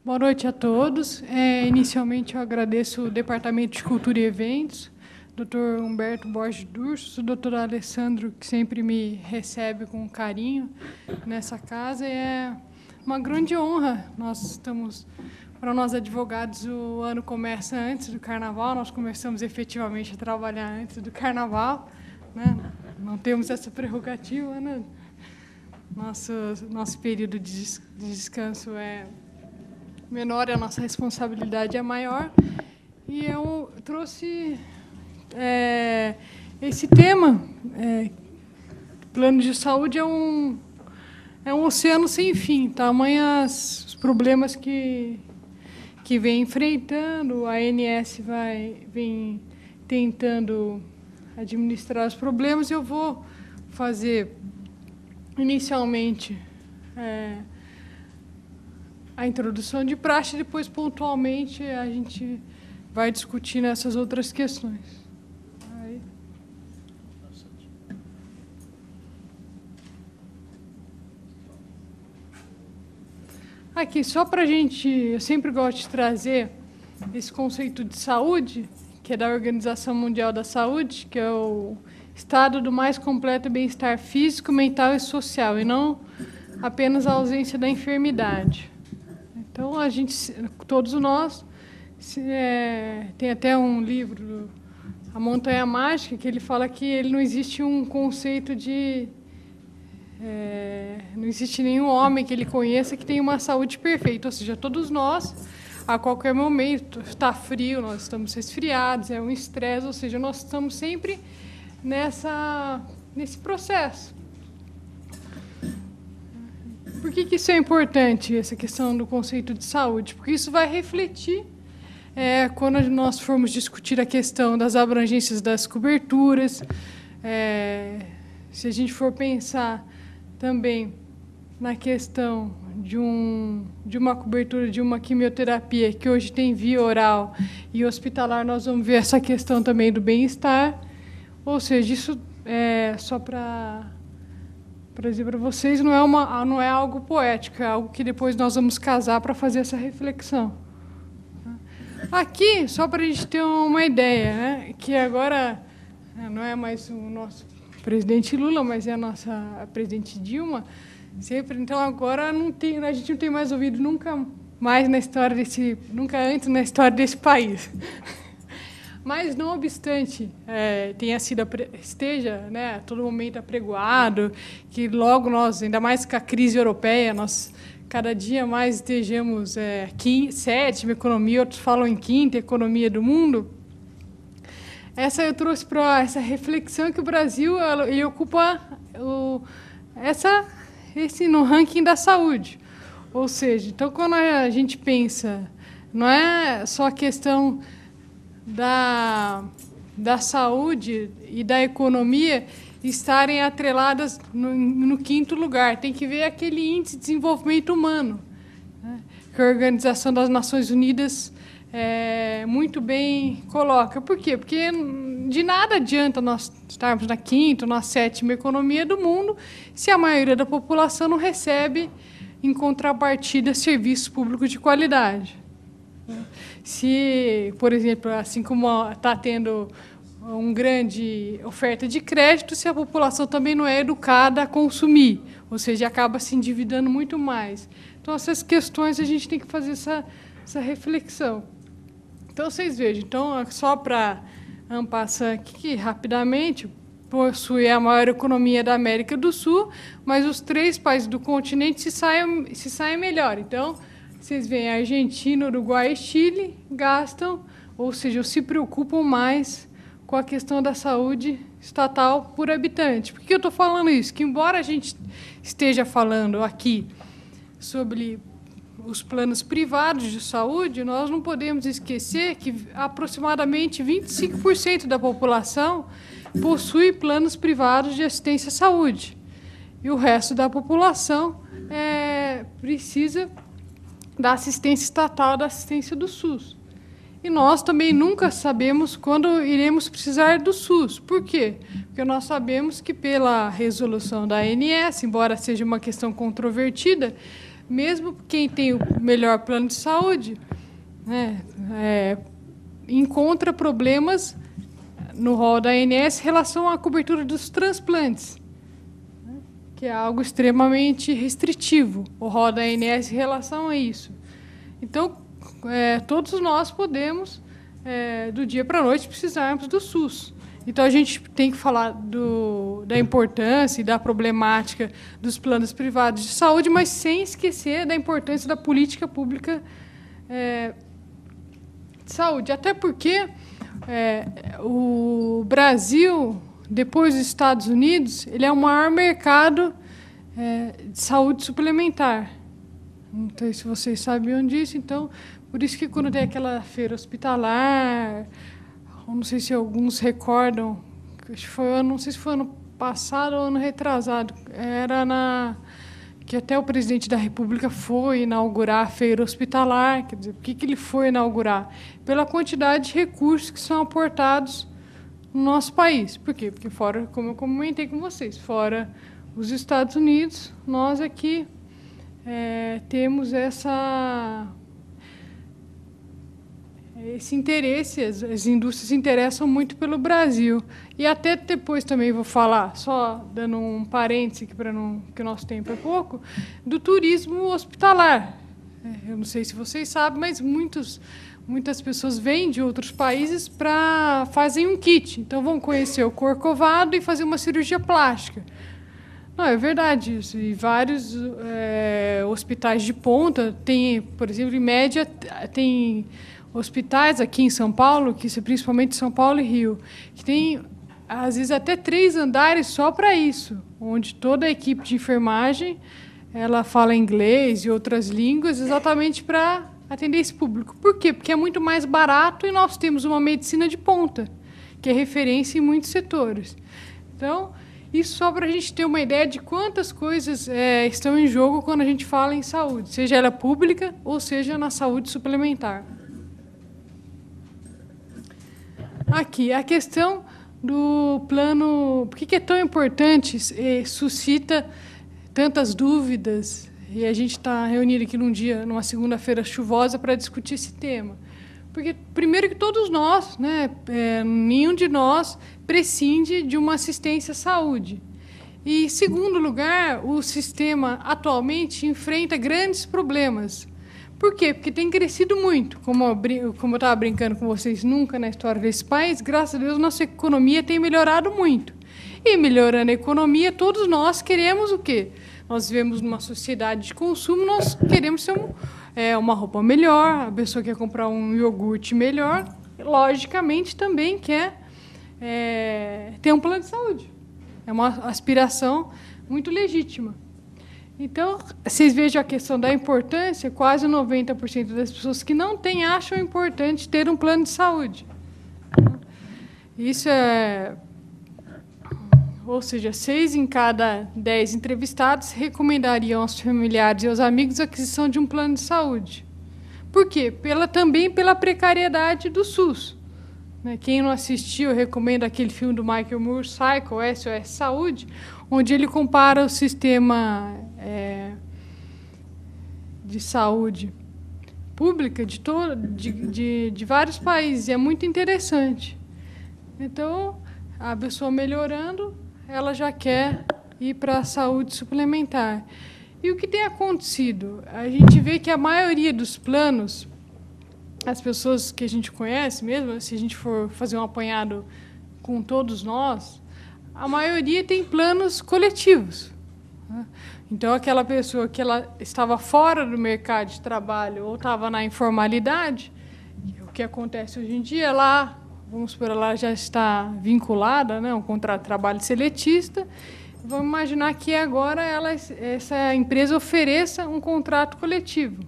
Boa noite a todos. Inicialmente, eu agradeço o Departamento de Cultura e Eventos, Dr. Humberto Borges Durso, o Dr. Alessandro, que sempre me recebe com carinho nessa casa. É uma grande honra. Para nós advogados, o ano começa antes do Carnaval, nós começamos efetivamente a trabalhar antes do Carnaval, né? Não temos essa prerrogativa, né? Nosso período de descanso é menor, a nossa responsabilidade é maior. E eu trouxe esse tema. Plano de saúde é um oceano sem fim, tamanhos os problemas que vem enfrentando, a ANS vem tentando administrar os problemas. Eu vou fazer, inicialmente, a introdução de praxe, depois, pontualmente, a gente vai discutir nessas outras questões. Aqui, só para a gente... Eu sempre gosto de trazer esse conceito de saúde, que é da Organização Mundial da Saúde, que é o estado do mais completo bem-estar físico, mental e social, e não apenas a ausência da enfermidade. Então, todos nós, tem até um livro, A Montanha Mágica, que ele fala que não existe um conceito de... não existe nenhum homem que ele conheça que tenha uma saúde perfeita, ou seja, todos nós, a qualquer momento, está frio, nós estamos resfriados, é um estresse, ou seja, nós estamos sempre nesse processo. Por que isso é importante, essa questão do conceito de saúde? Porque isso vai refletir quando nós formos discutir a questão das abrangências das coberturas, se a gente for pensar também na questão de uma cobertura de uma quimioterapia, que hoje tem via oral e hospitalar, nós vamos ver essa questão também do bem-estar. Ou seja, isso só para dizer para vocês, não é algo poético, é algo que depois nós vamos casar para fazer essa reflexão. Aqui, só para a gente ter uma ideia, né, que agora não é mais o nosso presidente Lula, mas é a nossa presidente Dilma, sempre. Então, agora a gente não tem mais ouvido nunca antes na história desse país. Mas, não obstante, esteja, né, a todo momento apregoado, que logo nós, ainda mais com a crise europeia, nós cada dia mais estejamos sétima economia, outros falam em quinta economia do mundo. Eu trouxe para essa reflexão que o Brasil ele ocupa no ranking da saúde. Ou seja, então, quando a gente pensa, não é só a questão da saúde e da economia estarem atreladas no quinto lugar. Tem que ver aquele índice de desenvolvimento humano, né, que a Organização das Nações Unidas muito bem coloca. Por quê? Porque de nada adianta nós estarmos na quinta ou na sétima economia do mundo se a maioria da população não recebe, em contrapartida, serviços públicos de qualidade. Se, por exemplo, assim como está tendo uma grande oferta de crédito, se a população também não é educada a consumir, ou seja, acaba se endividando muito mais. Então, essas questões a gente tem que fazer essa reflexão. Então, vocês vejam, então, só para passar aqui rapidamente, possui a maior economia da América do Sul, mas os 3 países do continente se saem melhor. Então, vocês veem, a Argentina, Uruguai e Chile gastam, ou seja, se preocupam mais com a questão da saúde estatal por habitante. Por que eu estou falando isso? Que, embora a gente esteja falando aqui sobre os planos privados de saúde, nós não podemos esquecer que aproximadamente 25% da população possui planos privados de assistência à saúde. E o resto da população precisa da assistência estatal, da assistência do SUS. E nós também nunca sabemos quando iremos precisar do SUS. Por quê? Porque nós sabemos que, pela resolução da ANS, embora seja uma questão controvertida, mesmo quem tem o melhor plano de saúde, né, encontra problemas no rol da ANS em relação à cobertura dos transplantes, né, que é algo extremamente restritivo, o rol da ANS em relação a isso. Então, todos nós podemos, do dia para a noite, precisarmos do SUS. Então, a gente tem que falar da importância e da problemática dos planos privados de saúde, mas sem esquecer da importância da política pública de saúde. Até porque o Brasil, depois dos Estados Unidos, ele é o maior mercado de saúde suplementar. Não sei se vocês sabiam disso. Então, por isso que quando tem aquela feira hospitalar, não sei se alguns recordam, não sei se foi ano passado ou ano retrasado, que até o presidente da República foi inaugurar a feira hospitalar. Quer dizer, por que ele foi inaugurar? Pela quantidade de recursos que são aportados no nosso país. Por quê? Porque fora, como eu comentei com vocês, fora os Estados Unidos, nós aqui temos esse interesse, as indústrias se interessam muito pelo Brasil. E até depois também vou falar, só dando um parêntese, que o nosso tempo é pouco, do turismo hospitalar. Eu não sei se vocês sabem, mas muitas pessoas vêm de outros países para fazer um kit. Então, vão conhecer o Corcovado e fazer uma cirurgia plástica. Não, é verdade isso. E vários hospitais de ponta têm, por exemplo, em média, tem hospitais aqui em São Paulo, principalmente São Paulo e Rio, que tem, às vezes, até 3 andares só para isso, onde toda a equipe de enfermagem ela fala inglês e outras línguas exatamente para atender esse público. Por quê? Porque é muito mais barato e nós temos uma medicina de ponta, que é referência em muitos setores. Então, isso só para a gente ter uma ideia de quantas coisas estão em jogo quando a gente fala em saúde, seja ela pública ou seja na saúde suplementar. Aqui, a questão do plano... Por que é tão importante, suscita tantas dúvidas, e a gente está reunido aqui numa segunda-feira chuvosa, para discutir esse tema? Porque, primeiro, que todos nós, nenhum de nós prescinde de uma assistência à saúde. E, em segundo lugar, o sistema atualmente enfrenta grandes problemas. Por quê? Porque tem crescido muito. Como eu estava brincando com vocês, nunca na história desse país, graças a Deus, nossa economia tem melhorado muito. E, melhorando a economia, todos nós queremos o quê? Nós vivemos numa sociedade de consumo, nós queremos ter uma roupa melhor, a pessoa quer comprar um iogurte melhor, logicamente também quer ter um plano de saúde. É uma aspiração muito legítima. Então, vocês vejam a questão da importância, quase 90% das pessoas que não têm acham importante ter um plano de saúde. Isso ou seja, 6 em cada 10 entrevistados recomendariam aos familiares e aos amigos a aquisição de um plano de saúde. Por quê? Também pela precariedade do SUS. Quem não assistiu, eu recomendo aquele filme do Michael Moore, Cycle, SOS Saúde, onde ele compara o sistema de saúde pública de vários países. E é muito interessante. Então, a pessoa melhorando, ela já quer ir para a saúde suplementar. E o que tem acontecido? A gente vê que a maioria dos planos, as pessoas que a gente conhece mesmo, se a gente for fazer um apanhado com todos nós, a maioria tem planos coletivos. Então, aquela pessoa que ela estava fora do mercado de trabalho ou estava na informalidade, o que acontece hoje em dia, vamos supor, ela já está vinculada, um contrato de trabalho seletista. Vamos imaginar que agora essa empresa ofereça um contrato coletivo.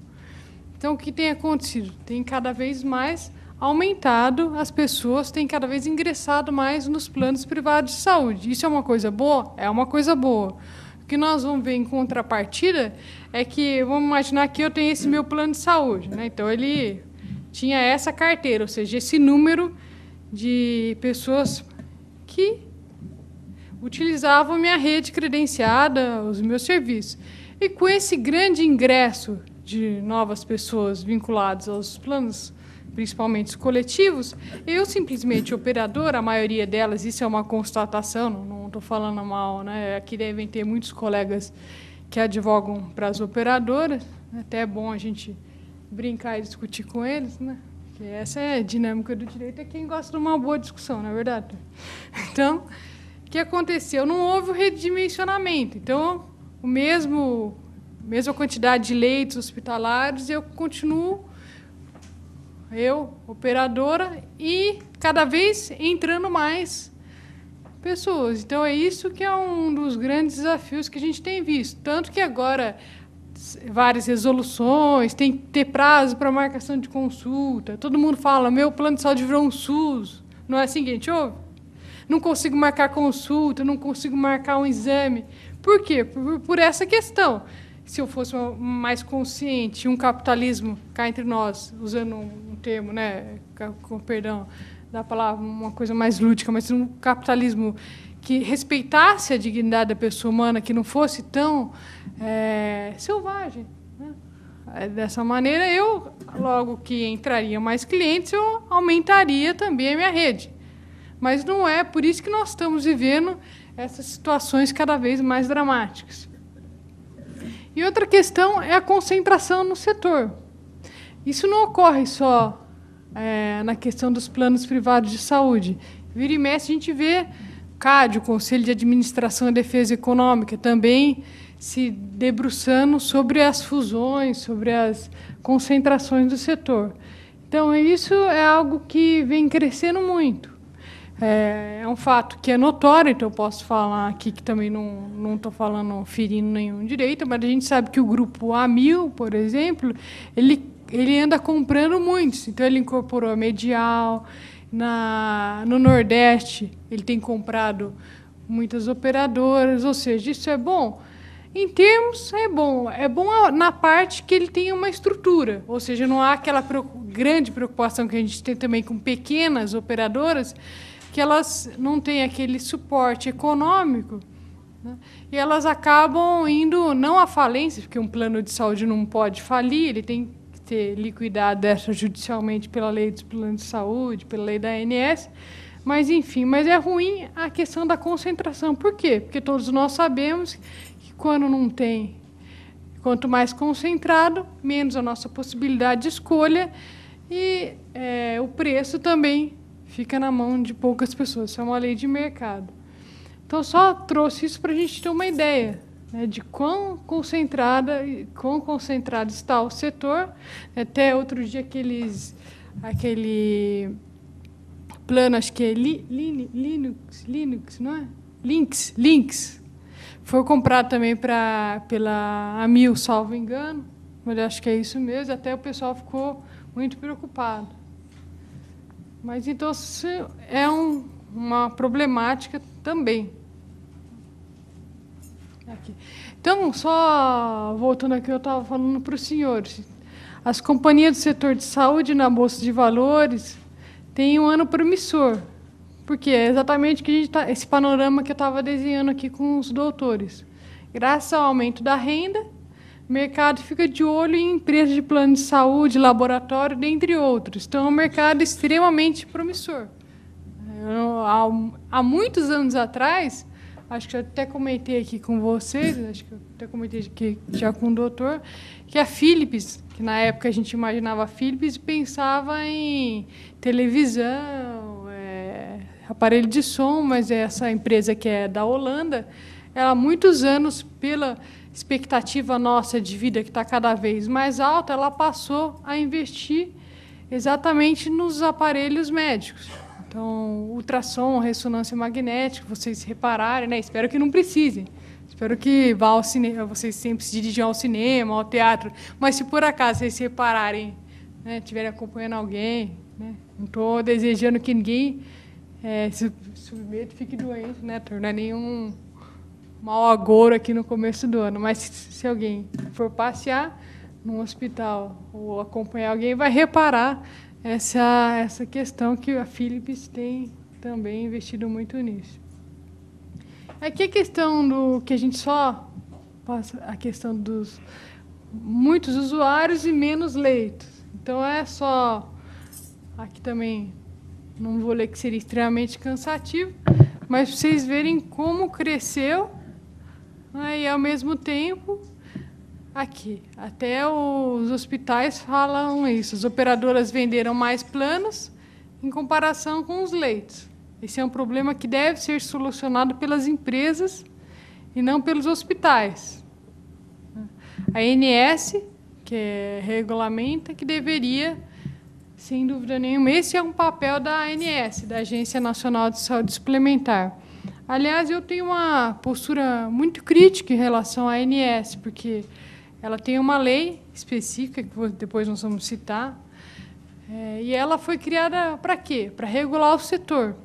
Então, o que tem acontecido? Tem cada vez mais aumentado, as pessoas têm cada vez ingressado mais nos planos privados de saúde. Isso é uma coisa boa? É uma coisa boa. O que nós vamos ver em contrapartida é que, vamos imaginar que eu tenho esse meu plano de saúde. Então, ele tinha essa carteira, ou seja, esse número de pessoas que utilizavam minha rede credenciada, os meus serviços. E com esse grande ingresso de novas pessoas vinculadas aos planos, principalmente os coletivos, eu simplesmente, operadora, a maioria delas, isso é uma constatação, não estou falando mal, né? Aqui devem ter muitos colegas que advogam para as operadoras, até é bom a gente brincar e discutir com eles, né? Porque essa é a dinâmica do direito, é quem gosta de uma boa discussão, não é verdade? Então, o que aconteceu? Não houve o redimensionamento. Então, mesma quantidade de leitos hospitalares, eu continuo, operadora, e cada vez entrando mais pessoas. Então, é isso que é um dos grandes desafios que a gente tem visto. Tanto que agora várias resoluções, tem que ter prazo para marcação de consulta. Todo mundo fala, meu plano de saúde virou um SUS. Não é assim que a gente ouve? Não consigo marcar consulta, não consigo marcar um exame. Por quê? Por essa questão. Se eu fosse mais consciente, um capitalismo, cá entre nós, usando um termo, né, com perdão da palavra, uma coisa mais lúdica, mas um capitalismo que respeitasse a dignidade da pessoa humana, que não fosse tão selvagem, né? Dessa maneira, logo que entraria mais clientes, eu aumentaria também a minha rede. Mas não é por isso que nós estamos vivendo essas situações cada vez mais dramáticas. E outra questão é a concentração no setor. Isso não ocorre só na questão dos planos privados de saúde. Vira e mexe, a gente vê o CAD, o Conselho de Administração e Defesa Econômica, também se debruçando sobre as fusões, sobre as concentrações do setor. Então, isso é algo que vem crescendo muito. É um fato que é notório, então eu posso falar aqui que também não estou falando ferindo nenhum direito, mas a gente sabe que o grupo A1000, por exemplo, ele anda comprando muitos. Então, ele incorporou a Medial. No Nordeste, ele tem comprado muitas operadoras, ou seja, isso é bom. Em termos, é bom. É bom na parte que ele tem uma estrutura, ou seja, não há aquela grande preocupação que a gente tem também com pequenas operadoras, que elas não têm aquele suporte econômico, né? E elas acabam indo, não à falência, porque um plano de saúde não pode falir, ele tem que ter liquidado extrajudicialmente pela lei dos planos de saúde, pela lei da ANS, mas, enfim, mas é ruim a questão da concentração. Por quê? Porque todos nós sabemos que quando não tem, quanto mais concentrado, menos a nossa possibilidade de escolha e o preço também fica na mão de poucas pessoas. Isso é uma lei de mercado. Então, só trouxe isso para a gente ter uma ideia, né, de quão concentrado está o setor. Até outro dia, aquele plano, acho que é Linux, não é? Lynx, foi comprado também pela A1000, salvo engano, mas acho que é isso mesmo. Até o pessoal ficou muito preocupado. Mas, então, isso é uma problemática também. Aqui. Então, só voltando aqui, eu estava falando para os senhores. As companhias do setor de saúde na Bolsa de Valores têm um ano promissor. Porque é exatamente que a gente esse panorama que eu estava desenhando aqui com os doutores. Graças ao aumento da renda, o mercado fica de olho em empresas de plano de saúde, laboratório, dentre outros. Então, é um mercado extremamente promissor. Há muitos anos atrás, acho que eu até comentei aqui com vocês, acho que eu até comentei aqui já com o doutor, que a Philips, que na época a gente imaginava a Philips e pensava em televisão, aparelho de som, mas essa empresa que é da Holanda, ela há muitos anos, pela expectativa nossa de vida, que está cada vez mais alta, ela passou a investir exatamente nos aparelhos médicos. Então, ultrassom, ressonância magnética, vocês repararem, né? Espero que não precisem. Espero que vá ao cinema, vocês sempre se dirigam ao cinema, ao teatro. Mas, se por acaso vocês se repararem, né, estiverem acompanhando alguém, né? Não estou desejando que ninguém se submeta e fique doente, né? Não é nenhum mau agouro aqui no começo do ano. Mas, se alguém for passear num hospital ou acompanhar alguém, vai reparar essa questão que a Philips tem também investido muito nisso. É que a questão do que a gente só passa a questão dos muitos usuários e menos leitos. Então é só aqui também não vou ler que seria extremamente cansativo, mas para vocês verem como cresceu, né, e ao mesmo tempo aqui até os hospitais falam isso. As operadoras venderam mais planos em comparação com os leitos. Esse é um problema que deve ser solucionado pelas empresas e não pelos hospitais. A ANS, que regulamenta, que deveria, sem dúvida nenhuma, esse é um papel da ANS, da Agência Nacional de Saúde Suplementar. Aliás, eu tenho uma postura muito crítica em relação à ANS, porque ela tem uma lei específica, que depois nós vamos citar, e ela foi criada para quê? Para regular o setor.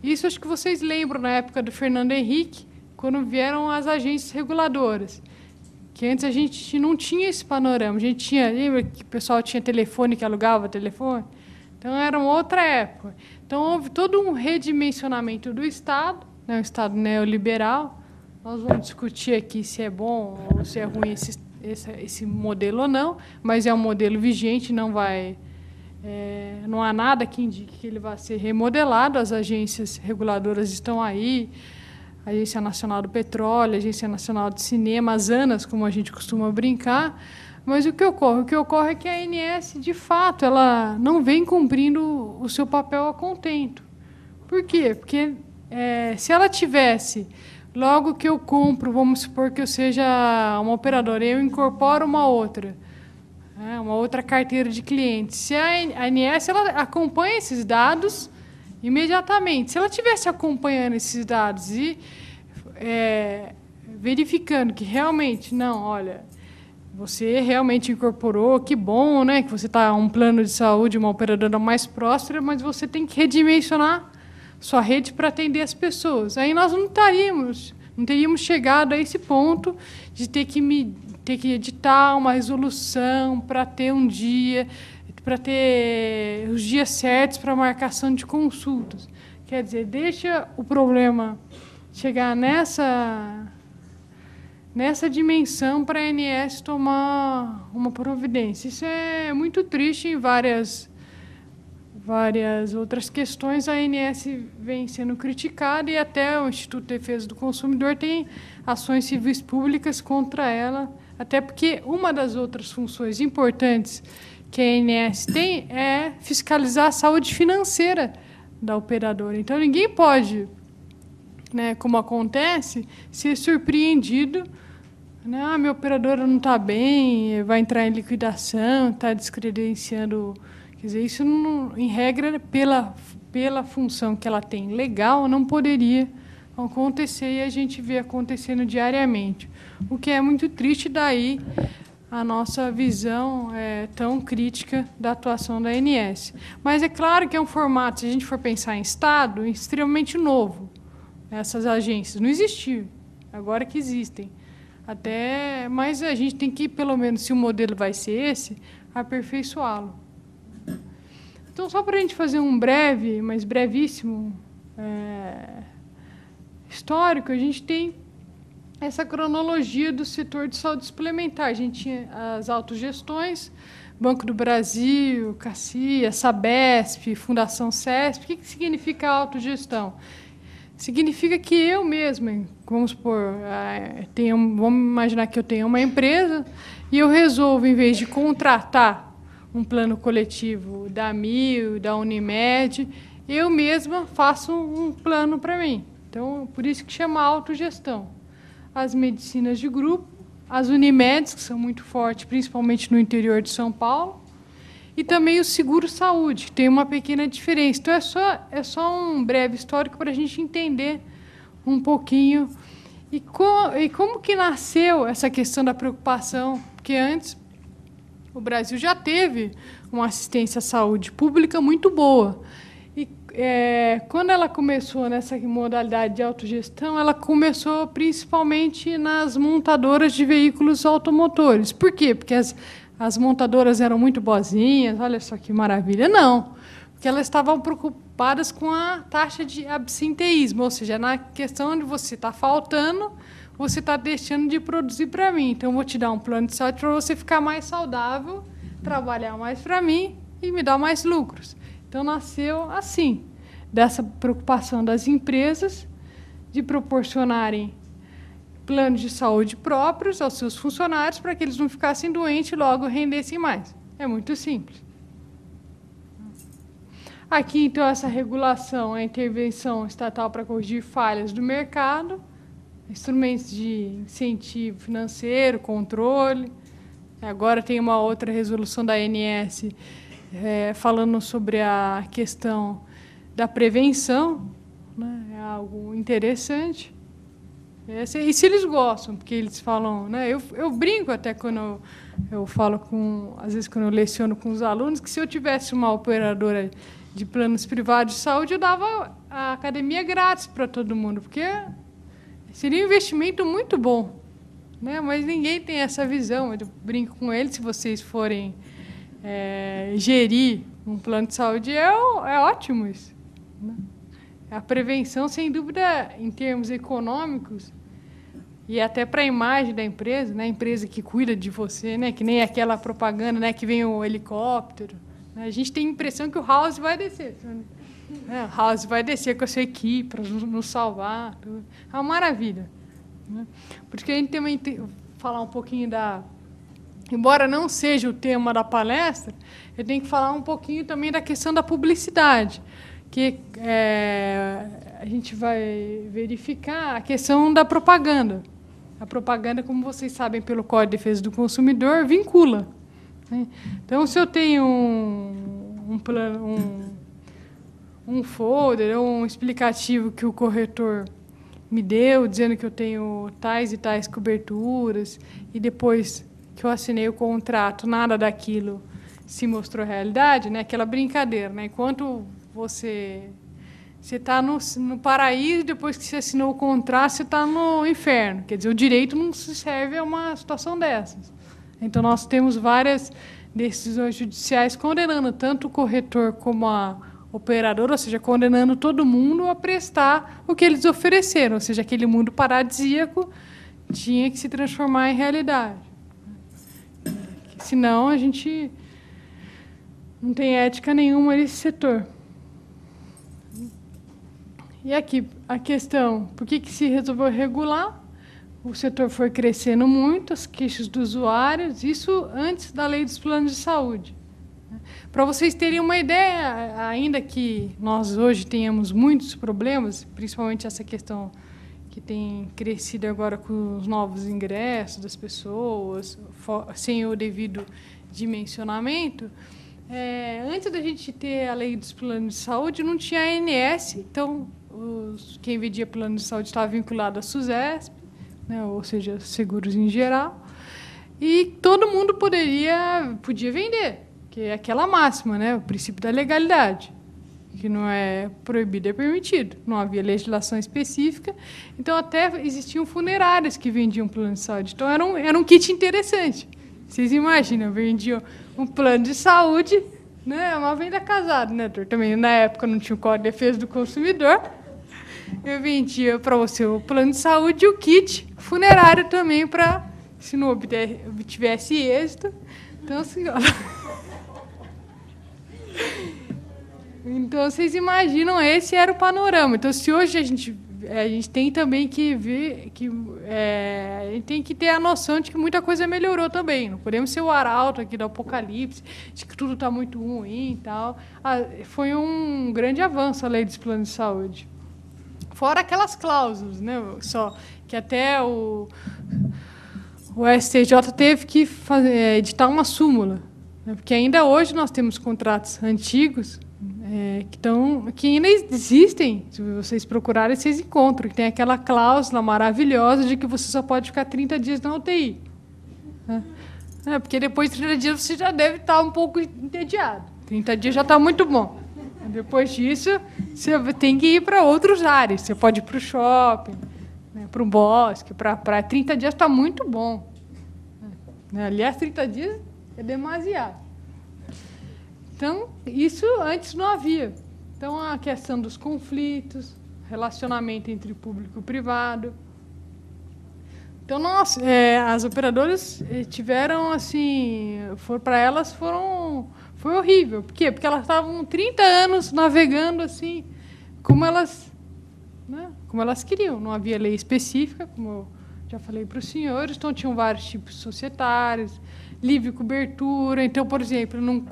Isso acho que vocês lembram na época do Fernando Henrique, quando vieram as agências reguladoras. Que antes a gente não tinha esse panorama. A gente tinha, lembra que o pessoal tinha telefone, que alugava telefone? Então, era uma outra época. Então, houve todo um redimensionamento do Estado, né, o Estado neoliberal. Nós vamos discutir aqui se é bom ou se é ruim esse modelo ou não, mas é um modelo vigente, não vai... não há nada que indique que ele vai ser remodelado. As agências reguladoras estão aí, a Agência Nacional do Petróleo, a Agência Nacional de Cinema, as ANAs, como a gente costuma brincar. Mas o que ocorre? O que ocorre é que a ANS, de fato, ela não vem cumprindo o seu papel a contento. Por quê? Porque se ela tivesse, logo que eu compro, vamos supor que eu seja uma operadora, eu incorporo uma outra carteira de clientes. Se a ANS ela acompanha esses dados imediatamente, se ela estivesse acompanhando esses dados e verificando que realmente, não, olha, você realmente incorporou, que bom, né, que você está um plano de saúde, uma operadora mais próspera, mas você tem que redimensionar sua rede para atender as pessoas. Aí nós não teríamos chegado a esse ponto de ter que editar uma resolução para ter um dia, para ter os dias certos para marcação de consultas. Quer dizer, deixa o problema chegar nessa dimensão para a ANS tomar uma providência. Isso é muito triste em várias outras questões. A ANS vem sendo criticada e até o Instituto de Defesa do Consumidor tem ações civis públicas contra ela, até porque uma das outras funções importantes que a ANS tem é fiscalizar a saúde financeira da operadora. Então, ninguém pode, né, como acontece, ser surpreendido, né, minha operadora não está bem, vai entrar em liquidação, está descredenciando. Quer dizer, isso, não, em regra, pela função que ela tem legal, não poderia acontecer, e a gente vê acontecendo diariamente. O que é muito triste, daí a nossa visão tão crítica da atuação da ANS. Mas é claro que é um formato, se a gente for pensar em Estado, extremamente novo. Essas agências não existiam, agora que existem. Mas a gente tem que, pelo menos, se o modelo vai ser esse, aperfeiçoá-lo. Então, só para a gente fazer um breve, mas brevíssimo histórico, a gente tem essa cronologia do setor de saúde suplementar. A gente tinha as autogestões, Banco do Brasil, CACI, Sabesp, Fundação CESP. O que significa autogestão? Significa que eu mesma, vamos supor, vamos imaginar que eu tenho uma empresa e eu resolvo, em vez de contratar um plano coletivo da Mil, da Unimed, eu mesma faço um plano para mim. Então, por isso que chama autogestão. As medicinas de grupo, as Unimeds, que são muito fortes, principalmente no interior de São Paulo, e também o seguro-saúde, que tem uma pequena diferença. Então, é só um breve histórico para a gente entender um pouquinho e como que nasceu essa questão da preocupação, porque antes o Brasil já teve uma assistência à saúde pública muito boa. E quando ela começou nessa modalidade de autogestão, ela começou principalmente nas montadoras de veículos automotores. Por quê? Porque as montadoras eram muito boazinhas, olha só que maravilha. Não, que elas estavam preocupadas com a taxa de absenteísmo, ou seja, na questão de você está faltando, você está deixando de produzir para mim. Então, eu vou te dar um plano de saúde para você ficar mais saudável, trabalhar mais para mim e me dar mais lucros. Então, nasceu assim, dessa preocupação das empresas de proporcionarem planos de saúde próprios aos seus funcionários para que eles não ficassem doentes e logo rendessem mais. É muito simples. Aqui, então, essa regulação, a intervenção estatal para corrigir falhas do mercado, instrumentos de incentivo financeiro, controle. Agora tem uma outra resolução da ANS falando sobre a questão da prevenção, né? É algo interessante. E se eles gostam, porque eles falam, né? Eu brinco até quando eu falo às vezes quando eu leciono com os alunos, que se eu tivesse uma operadora de planos privados de saúde, eu dava a academia grátis para todo mundo, porque seria um investimento muito bom, né? Mas ninguém tem essa visão. Eu brinco com eles, se vocês forem gerir um plano de saúde, é ótimo isso, né? A prevenção, sem dúvida, em termos econômicos, e até para a imagem da empresa, né? A empresa que cuida de você, né? Que nem aquela propaganda, né? Que vem o helicóptero. A gente tem a impressão que o House vai descer. O House vai descer com a sua equipe para nos salvar. É uma maravilha, né? Porque a gente também falar um pouquinho da... Embora não seja o tema da palestra, eu tenho que falar um pouquinho também da questão da publicidade, que a gente vai verificar a questão da propaganda. A propaganda, como vocês sabem, pelo Código de Defesa do Consumidor, vincula, né? Então, se eu tenho um folder ou um explicativo que o corretor me deu, dizendo que eu tenho tais e tais coberturas, e depois que eu assinei o contrato, nada daquilo se mostrou realidade, né? Aquela brincadeira, né? Enquanto você está no paraíso, depois que você assinou o contrato, você está no inferno. Quer dizer, o direito não se serve a uma situação dessas. Então, nós temos várias decisões judiciais condenando tanto o corretor como a operadora, ou seja, condenando todo mundo a prestar o que eles ofereceram, ou seja, aquele mundo paradisíaco tinha que se transformar em realidade. Senão, a gente não tem ética nenhuma nesse setor. E aqui, a questão, por que se resolveu regular? O setor foi crescendo muito, as queixas dos usuários, isso antes da lei dos planos de saúde. Para vocês terem uma ideia, ainda que nós hoje tenhamos muitos problemas, principalmente essa questão que tem crescido agora com os novos ingressos das pessoas, sem o devido dimensionamento, antes da gente ter a lei dos planos de saúde, não tinha ANS, então quem vendia plano de saúde estava vinculado à SUSESP, né, ou seja, seguros em geral, e todo mundo podia vender, que é aquela máxima, né, o princípio da legalidade, que não é proibido, é permitido. Não havia legislação específica, então até existiam funerárias que vendiam plano de saúde. Então era um kit interessante. Vocês imaginam, vendiam um plano de saúde, né, uma venda casada, né, doutor? Também na época não tinha o Código de Defesa do Consumidor. Eu vendia para você o plano de saúde e o kit funerário também, para, se não obtivesse êxito. Então, senhora. Então, vocês imaginam, esse era o panorama. Então, se hoje a gente tem também que ver, a gente tem que ter a noção de que muita coisa melhorou também. Não podemos ser o arauto aqui do apocalipse, de que tudo está muito ruim e tal. Foi um grande avanço a lei dos planos de saúde. Fora aquelas cláusulas, né? Só que até o STJ teve que editar uma súmula, né? Porque ainda hoje nós temos contratos antigos que ainda existem. Se vocês procurarem, vocês encontram, que tem aquela cláusula maravilhosa de que você só pode ficar 30 dias na UTI. Né? Porque depois de 30 dias você já deve estar um pouco entediado. 30 dias já está muito bom. Depois disso, você tem que ir para outros áreas. Você pode ir para o shopping, né, para o bosque, para 30 dias está muito bom. Aliás, 30 dias é demasiado. Então, isso antes não havia. Então, a questão dos conflitos, relacionamento entre público e privado. Então, as operadoras tiveram, assim, para elas foi horrível. Por quê? Porque elas estavam 30 anos navegando assim, como elas, né, como elas queriam. Não havia lei específica, como eu já falei para os senhores, então tinham vários tipos societários, livre cobertura. Então, por exemplo, eu não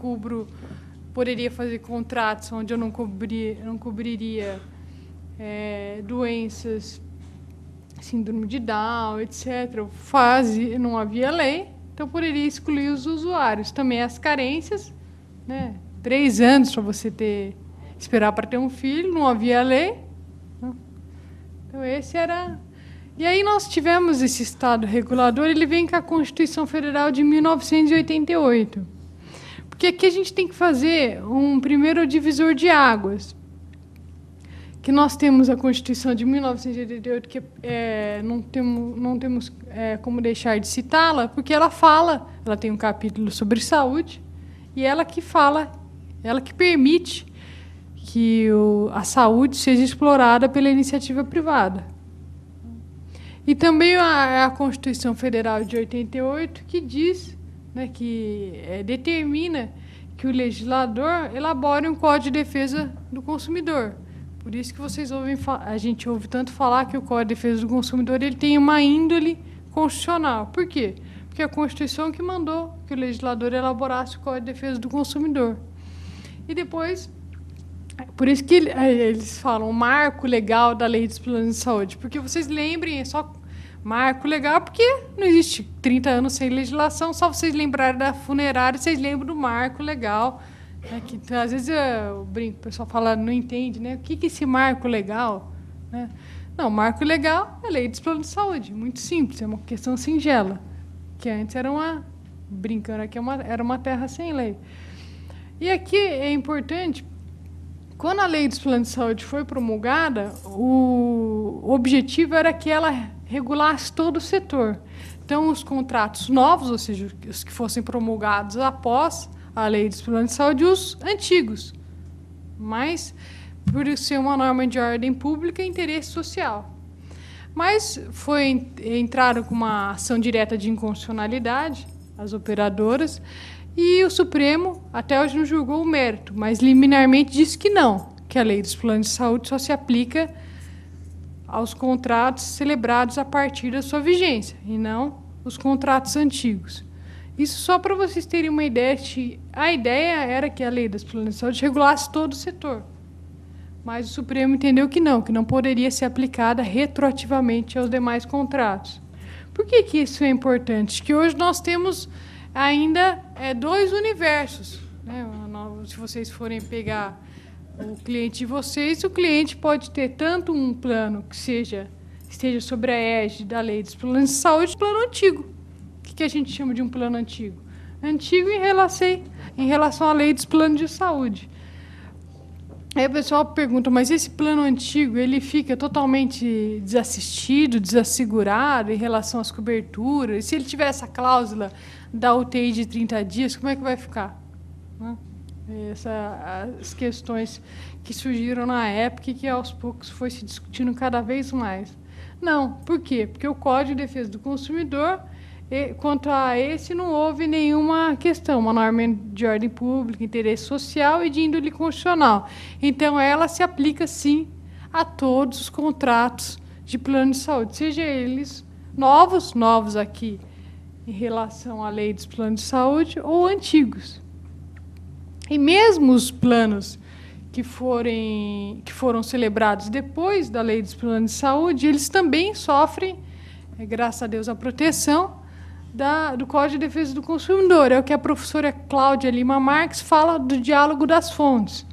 poderia fazer contratos onde eu não cobriria doenças, síndrome de Down, etc. Não havia lei, então poderia excluir os usuários. Também as carências, né? 3 anos para você esperar para ter um filho, não havia lei. Então, esse era... E aí nós tivemos esse Estado regulador, ele vem com a Constituição Federal de 1988. Porque aqui a gente tem que fazer um primeiro divisor de águas. Que nós temos a Constituição de 1988, que não temos como deixar de citá-la, porque ela tem um capítulo sobre saúde, e ela que permite que a saúde seja explorada pela iniciativa privada. E também a Constituição Federal de 88, que diz, né, determina que o legislador elabore um Código de Defesa do Consumidor. Por isso que a gente ouve tanto falar que o Código de Defesa do Consumidor ele tem uma índole constitucional. Por quê? Porque a Constituição que mandou que o legislador elaborasse o Código de Defesa do Consumidor. E depois, por isso que eles falam marco legal da Lei dos Planos de Saúde. Porque vocês lembrem, é só marco legal, porque não existe 30 anos sem legislação, só vocês lembrarem da funerária, vocês lembram do marco legal. Que, às vezes eu brinco, o pessoal fala, não entende, né? O que é esse marco legal? Né? Não, marco legal é a Lei dos Planos de Saúde, muito simples, é uma questão singela, que antes era brincando aqui, era uma terra sem lei. E aqui é importante, quando a Lei dos Planos de Saúde foi promulgada, o objetivo era que ela regulasse todo o setor. Então, os contratos novos, ou seja, os que fossem promulgados após a Lei dos Planos de Saúde, os antigos, mas por ser uma norma de ordem pública e interesse social. Mas entraram com uma ação direta de inconstitucionalidade, as operadoras, e o Supremo até hoje não julgou o mérito, mas liminarmente disse que não, que a Lei dos Planos de Saúde só se aplica aos contratos celebrados a partir da sua vigência, e não os contratos antigos. Isso só para vocês terem uma ideia. A ideia era que a Lei dos Planos de Saúde regulasse todo o setor. Mas o Supremo entendeu que não poderia ser aplicada retroativamente aos demais contratos. Por que isso é importante? Que hoje nós temos ainda 2 universos. Né? Se vocês forem pegar o cliente de vocês, o cliente pode ter tanto um plano que esteja sobre a égide da Lei dos Planos de Saúde, plano antigo. O que a gente chama de um plano antigo? Antigo em relação à Lei dos Planos de Saúde. Aí o pessoal pergunta, mas esse plano antigo ele fica totalmente desassistido, desassegurado em relação às coberturas? E se ele tiver essa cláusula da UTI de 30 dias, como é que vai ficar? As questões que surgiram na época e que aos poucos foi se discutindo cada vez mais. Não, por quê? Porque o Código de Defesa do Consumidor, quanto a esse, não houve nenhuma questão, uma norma de ordem pública, interesse social e de índole constitucional. Então, ela se aplica, sim, a todos os contratos de plano de saúde, seja eles novos aqui, em relação à Lei dos Planos de Saúde, ou antigos. E mesmo os planos que foram celebrados depois da Lei dos Planos de Saúde, eles também sofrem, graças a Deus, a proteção do Código de Defesa do Consumidor. É o que a professora Cláudia Lima Marques fala do diálogo das fontes,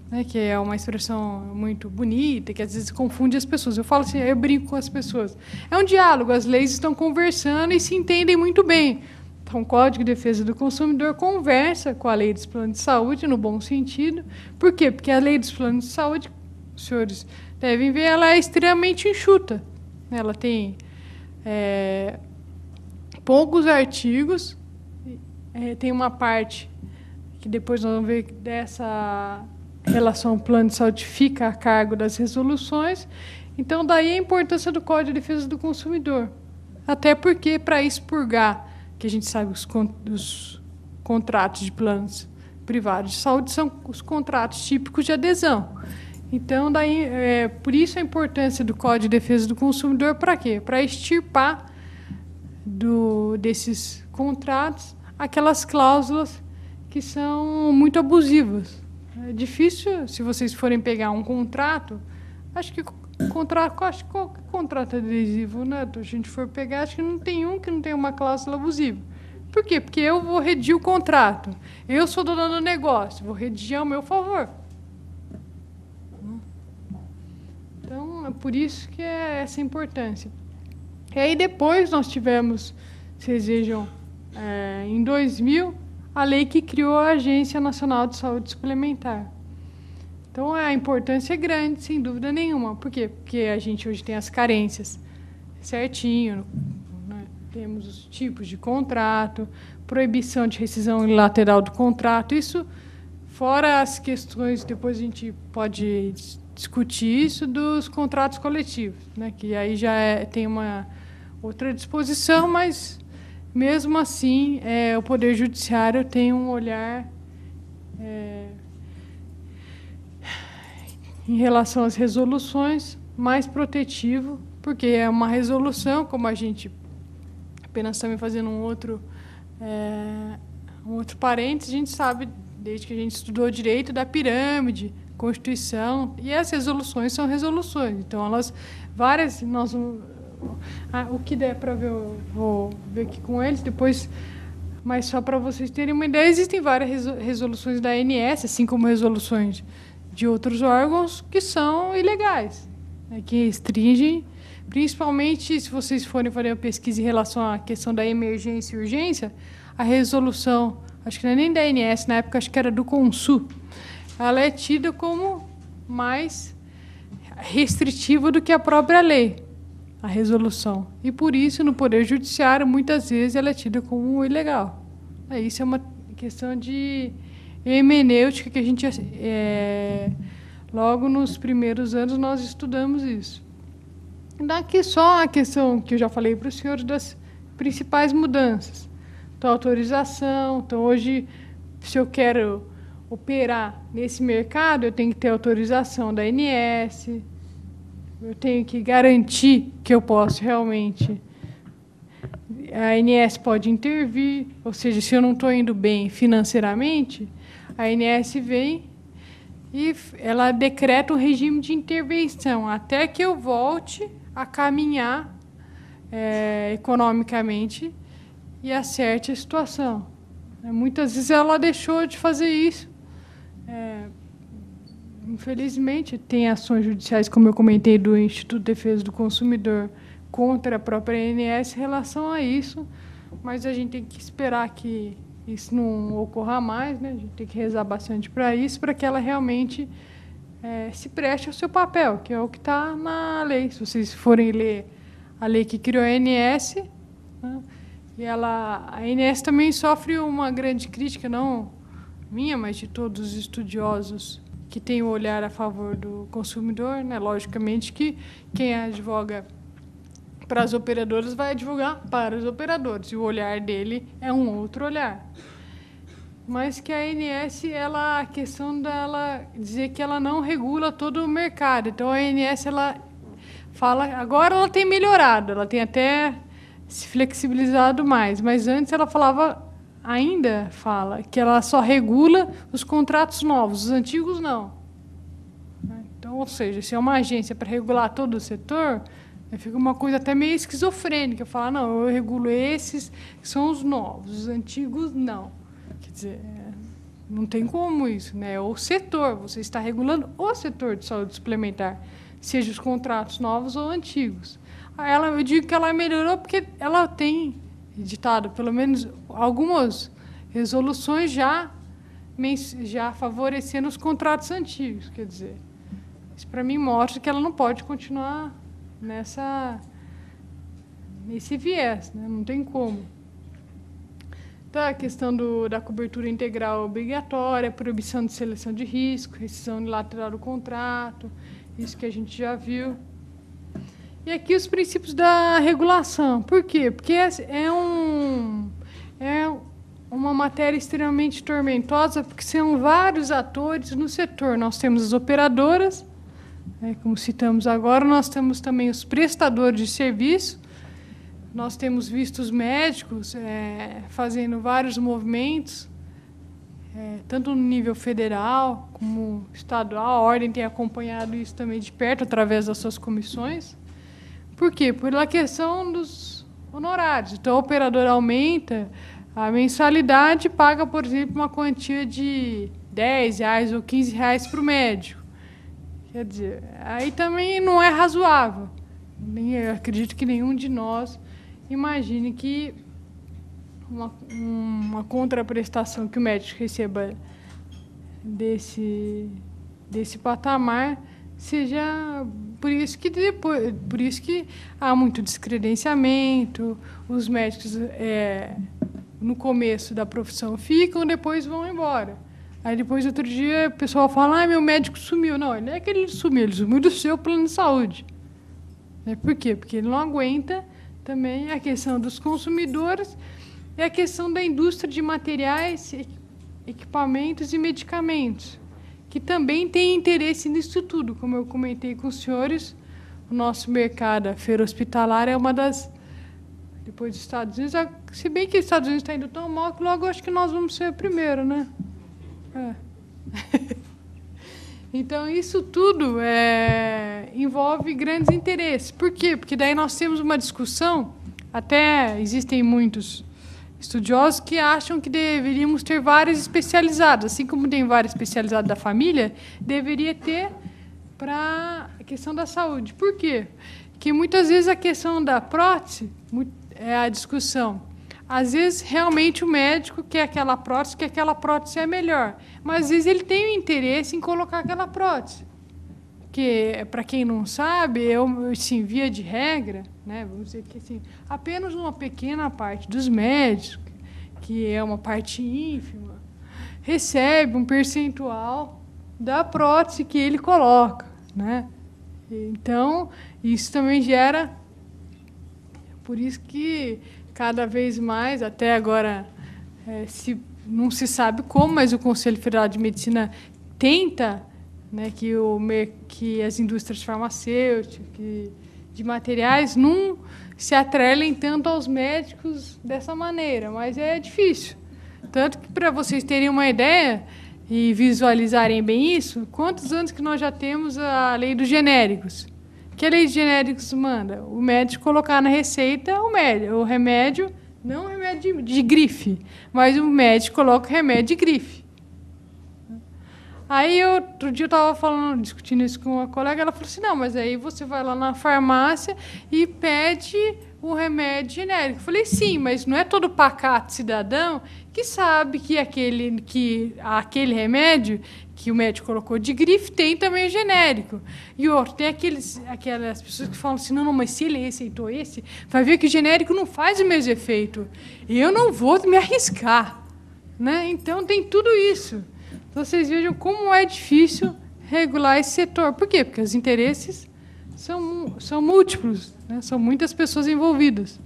né, que é uma expressão muito bonita, que às vezes confunde as pessoas. Eu falo assim, eu brinco com as pessoas. É um diálogo, as leis estão conversando e se entendem muito bem. Então, o Código de Defesa do Consumidor conversa com a Lei dos Planos de Saúde, no bom sentido. Por quê? Porque a Lei dos Planos de Saúde, os senhores devem ver, ela é extremamente enxuta. Ela tem poucos artigos, tem uma parte que depois nós vamos ver que dessa relação plano de saúde fica a cargo das resoluções. Então, daí a importância do Código de Defesa do Consumidor. Até porque, para expurgar, que a gente sabe os contratos de planos privados de saúde são os contratos típicos de adesão. Então, daí, por isso a importância do Código de Defesa do Consumidor, para quê? Para extirpar desses contratos aquelas cláusulas que são muito abusivas. É difícil, se vocês forem pegar um contrato, acho que qualquer contrato adesivo, né? Se a gente for pegar, acho que não tem um que não tem uma cláusula abusiva. Por quê? Porque eu vou redigir o contrato. Eu sou dona do negócio, vou redigir ao meu favor. Então, é por isso que é essa importância. E aí depois nós tivemos, vocês vejam, em 2000, a lei que criou a Agência Nacional de Saúde Suplementar. Então, a importância é grande, sem dúvida nenhuma. Por quê? Porque a gente hoje tem as carências certinho, né? Temos os tipos de contrato, proibição de rescisão unilateral do contrato. Isso, fora as questões, depois a gente pode discutir isso, dos contratos coletivos, né? Que aí já tem uma outra disposição, mas, mesmo assim, o Poder Judiciário tem um olhar em relação às resoluções mais protetivo, porque é uma resolução, como a gente, apenas também fazendo um outro parênteses, a gente sabe, desde que a gente estudou direito, da pirâmide, Constituição, e as resoluções são resoluções. Então, elas, várias, o que der para ver, eu vou ver aqui com eles, depois, mas só para vocês terem uma ideia, existem várias resoluções da ANS, assim como resoluções de outros órgãos que são ilegais, né, que restringem, principalmente se vocês forem fazer uma pesquisa em relação à questão da emergência e urgência, a resolução, acho que não é nem da ANS, na época acho que era do Consul, ela é tida como mais restritiva do que a própria lei, a resolução. E, por isso, no Poder Judiciário, muitas vezes, ela é tida como ilegal. Isso é uma questão de hermenêutica que a gente, logo nos primeiros anos, nós estudamos isso. Daqui só a questão que eu já falei para os senhores das principais mudanças. Então, autorização. Então, hoje, se eu quero operar nesse mercado, eu tenho que ter autorização da ANS, eu tenho que garantir que eu posso realmente... A ANS pode intervir, ou seja, se eu não estou indo bem financeiramente, a ANS vem e ela decreta um regime de intervenção até que eu volte a caminhar economicamente e acerte a situação. Muitas vezes ela deixou de fazer isso. Infelizmente, tem ações judiciais, como eu comentei, do Instituto de Defesa do Consumidor contra a própria ANS em relação a isso, mas a gente tem que esperar que isso não ocorra mais, né? A gente tem que rezar bastante para isso, para que ela realmente se preste ao seu papel, que é o que está na lei. Se vocês forem ler a lei que criou a ANS, né? E a ANS também sofre uma grande crítica, não minha, mas de todos os estudiosos que têm o olhar a favor do consumidor, né? Logicamente que quem advoga para as operadoras vai advogar para os operadores, e o olhar dele é um outro olhar. Mas que a ANS, a questão dela dizer que ela não regula todo o mercado. Então, a ANS, ela fala, agora ela tem melhorado, ela tem até se flexibilizado mais, mas antes ela ainda fala que ela só regula os contratos novos, os antigos não. Então, ou seja, se é uma agência para regular todo o setor, fica uma coisa até meio esquizofrênica, falar, não, eu regulo esses, que são os novos, os antigos não. Quer dizer, não tem como isso, né? O setor, você está regulando o setor de saúde suplementar, seja os contratos novos ou antigos. Eu digo que ela melhorou porque ela tem editado, pelo menos, algumas resoluções já favorecendo os contratos antigos. Quer dizer, isso, para mim, mostra que ela não pode continuar nesse viés, né? Não tem como. da questão da cobertura integral obrigatória, proibição de seleção de risco, rescisão unilateral do contrato, isso que a gente já viu. E aqui os princípios da regulação. Por quê? Porque é uma matéria extremamente tormentosa, porque são vários atores no setor. Nós temos as operadoras, como citamos agora, nós temos também os prestadores de serviço, nós temos visto os médicos fazendo vários movimentos, tanto no nível federal como estadual. A Ordem tem acompanhado isso também de perto, através das suas comissões. Por quê? Pela questão dos honorários. Então, a operadora aumenta a mensalidade e paga, por exemplo, uma quantia de R$10 ou R$15 para o médico. Quer dizer, aí também não é razoável. Eu acredito que nenhum de nós imagine que uma contraprestação que o médico receba desse patamar seja... Por isso que há muito descredenciamento, os médicos, no começo da profissão, ficam, depois vão embora. Aí, depois, outro dia, o pessoal fala, meu médico sumiu. Não, não é que ele sumiu do seu plano de saúde. Por quê? Porque ele não aguenta também a questão dos consumidores e a questão da indústria de materiais, equipamentos e medicamentos, que também tem interesse nisso tudo. Como eu comentei com os senhores, o nosso mercado, a feira hospitalar, é uma das... Depois dos Estados Unidos, se bem que os Estados Unidos está indo tão mal, que logo acho que nós vamos ser o primeiro, né? Então, isso tudo envolve grandes interesses. Por quê? Porque daí nós temos uma discussão, até existem muitos estudiosos que acham que deveríamos ter várias especializadas. Assim como tem várias especializadas da família, deveria ter para a questão da saúde. Por quê? Porque muitas vezes a questão da prótese é a discussão. Às vezes, realmente, o médico quer aquela prótese, que aquela prótese é melhor. Mas, às vezes, ele tem o interesse em colocar aquela prótese. Porque, para quem não sabe, assim, via de regra, né, vamos dizer que assim, apenas uma pequena parte dos médicos, que é uma parte ínfima, recebe um percentual da prótese que ele coloca, né? Então, isso também gera... Por isso que, cada vez mais, até agora, não se sabe como, mas o Conselho Federal de Medicina tenta, né, que as indústrias farmacêuticas, de materiais, não se atrelem tanto aos médicos dessa maneira, mas é difícil. Tanto que, para vocês terem uma ideia e visualizarem bem isso, quantos anos que nós já temos a lei dos genéricos? Que a lei de genéricos manda? O médico colocar na receita o remédio, não o remédio de grife, mas o médico coloca o remédio de grife. Aí, outro dia, eu estava discutindo isso com uma colega, ela falou assim, não, mas aí você vai lá na farmácia e pede o remédio genérico. Eu falei, sim, mas não é todo pacato cidadão que sabe que aquele remédio que o médico colocou de grife tem também genérico. E outro, tem aquelas pessoas que falam assim, não, mas se ele receitou esse, vai ver que o genérico não faz o mesmo efeito. E eu não vou me arriscar. Né? Então, tem tudo isso. Então, vocês vejam como é difícil regular esse setor. Por quê? Porque os interesses são múltiplos, né? São muitas pessoas envolvidas.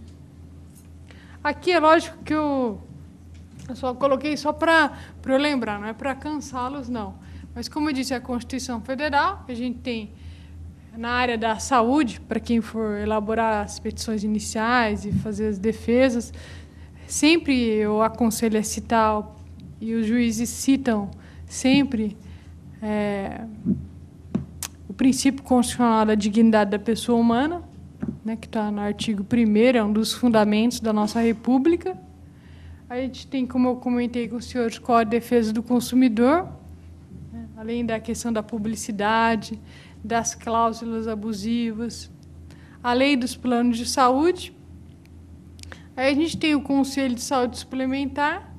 Aqui é lógico que eu só coloquei só para eu lembrar, não é para cansá-los, não. Mas, como eu disse, a Constituição Federal, a gente tem na área da saúde, para quem for elaborar as petições iniciais e fazer as defesas, sempre eu aconselho a citar, e os juízes citam sempre o princípio constitucional da dignidade da pessoa humana, né, que está no artigo 1º, é um dos fundamentos da nossa República. A gente tem, como eu comentei com os senhores, o Código de Defesa do Consumidor, né, além da questão da publicidade, das cláusulas abusivas, a lei dos planos de saúde. Aí a gente tem o Conselho de Saúde Suplementar,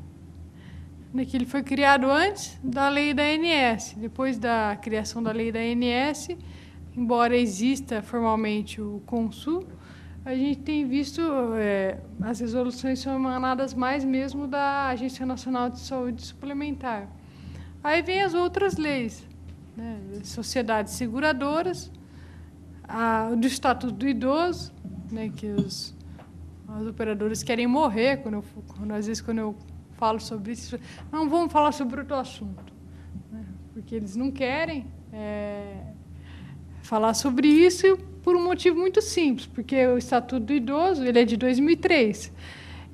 que ele foi criado antes da lei da ANS. Depois da criação da lei da ANS, embora exista formalmente o CONSUL, a gente tem visto as resoluções são emanadas mais mesmo da Agência Nacional de Saúde Suplementar. Aí vem as outras leis, né? Sociedades seguradoras, do Estatuto do Idoso, né? Que os operadores querem morrer às vezes quando eu falo sobre isso. Não vamos falar sobre outro assunto, né? Porque eles não querem falar sobre isso por um motivo muito simples, porque o Estatuto do Idoso ele é de 2003.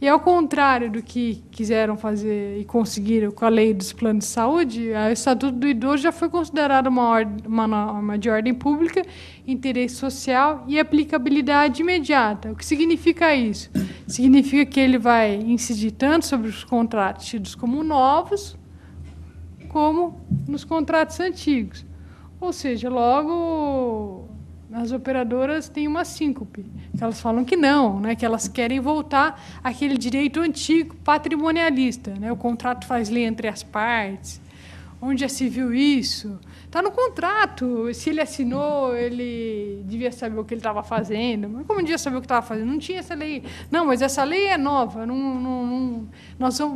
E, ao contrário do que quiseram fazer e conseguiram com a lei dos planos de saúde, o Estatuto do Idoso já foi considerado uma norma de ordem pública, interesse social e aplicabilidade imediata. O que significa isso? Significa que ele vai incidir tanto sobre os contratos tidos como novos, como nos contratos antigos. Ou seja, logo, as operadoras têm uma síncope, que elas falam que não, né, que elas querem voltar àquele direito antigo patrimonialista, né, o contrato faz lei entre as partes. Onde já se viu isso? Está no contrato. Se ele assinou, ele devia saber o que ele estava fazendo. Mas como devia saber o que estava fazendo? Não tinha essa lei. Não, mas essa lei é nova.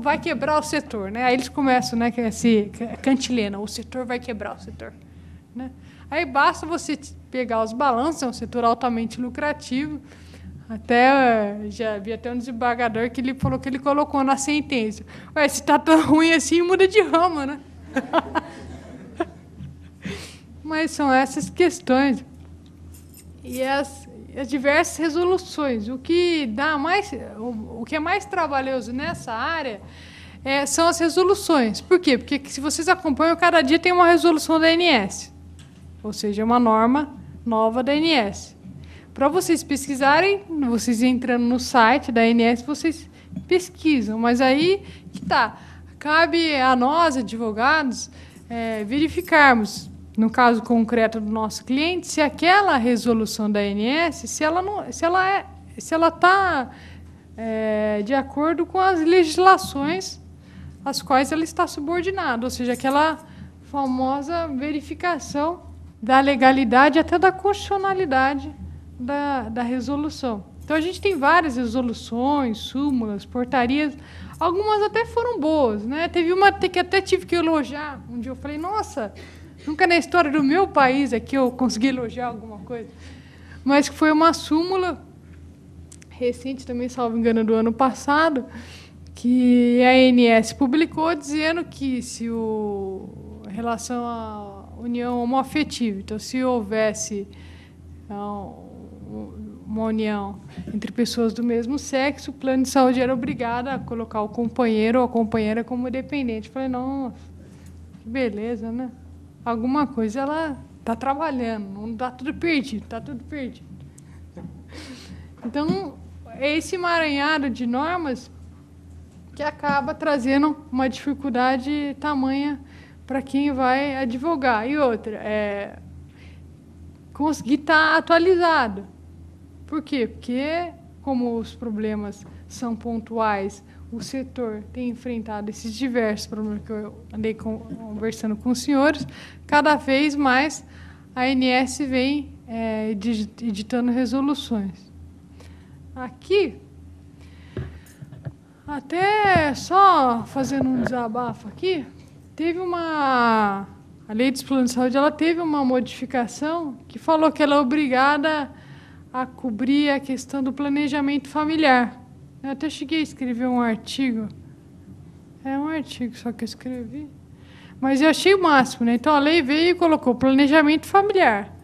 Vai quebrar o setor. Né? Aí eles começam, né, que é esse cantilena, o setor vai quebrar o setor. Né? Aí basta você pegar os balanços, é um setor altamente lucrativo. Já vi até um desembargador que ele falou que ele colocou na sentença. Ué, se está tão ruim assim, muda de ramo, né? Mas são essas questões. E as diversas resoluções. O que é mais trabalhoso nessa área são as resoluções. Por quê? Porque se vocês acompanham, cada dia tem uma resolução da ANS. Ou seja, uma norma nova da ANS. Para vocês pesquisarem, vocês entrando no site da ANS, vocês pesquisam. Mas aí que está. Cabe a nós, advogados, verificarmos, no caso concreto do nosso cliente, se aquela resolução da ANS, se ela está de acordo com as legislações às quais ela está subordinada, ou seja, aquela famosa verificação da legalidade até da constitucionalidade da resolução. Então, a gente tem várias resoluções, súmulas, portarias. Algumas até foram boas, né? Teve uma que até tive que elogiar. Um dia eu falei, nossa, nunca na história do meu país aqui eu consegui elogiar alguma coisa. Mas que foi uma súmula recente, também, salvo engano, do ano passado, que a ANS publicou dizendo que se em relação à união homoafetiva, então, se houvesse uma união entre pessoas do mesmo sexo, o plano de saúde era obrigado a colocar o companheiro ou a companheira como dependente. Falei, nossa, que beleza, né? Alguma coisa ela está trabalhando, não está tudo perdido, está tudo perdido. Então, é esse emaranhado de normas que acaba trazendo uma dificuldade tamanha para quem vai advogar. E outra, conseguir estar atualizado. Por quê? Porque, como os problemas são pontuais, o setor tem enfrentado esses diversos problemas que eu andei conversando com os senhores, cada vez mais a ANS vem editando resoluções. Aqui, até só fazendo um desabafo aqui, a lei dos planos de saúde ela teve uma modificação que falou que ela é obrigada a cobrir a questão do planejamento familiar. Eu até cheguei a escrever um artigo. É um artigo só que eu escrevi. Mas eu achei o máximo, né? Então, a lei veio e colocou planejamento familiar.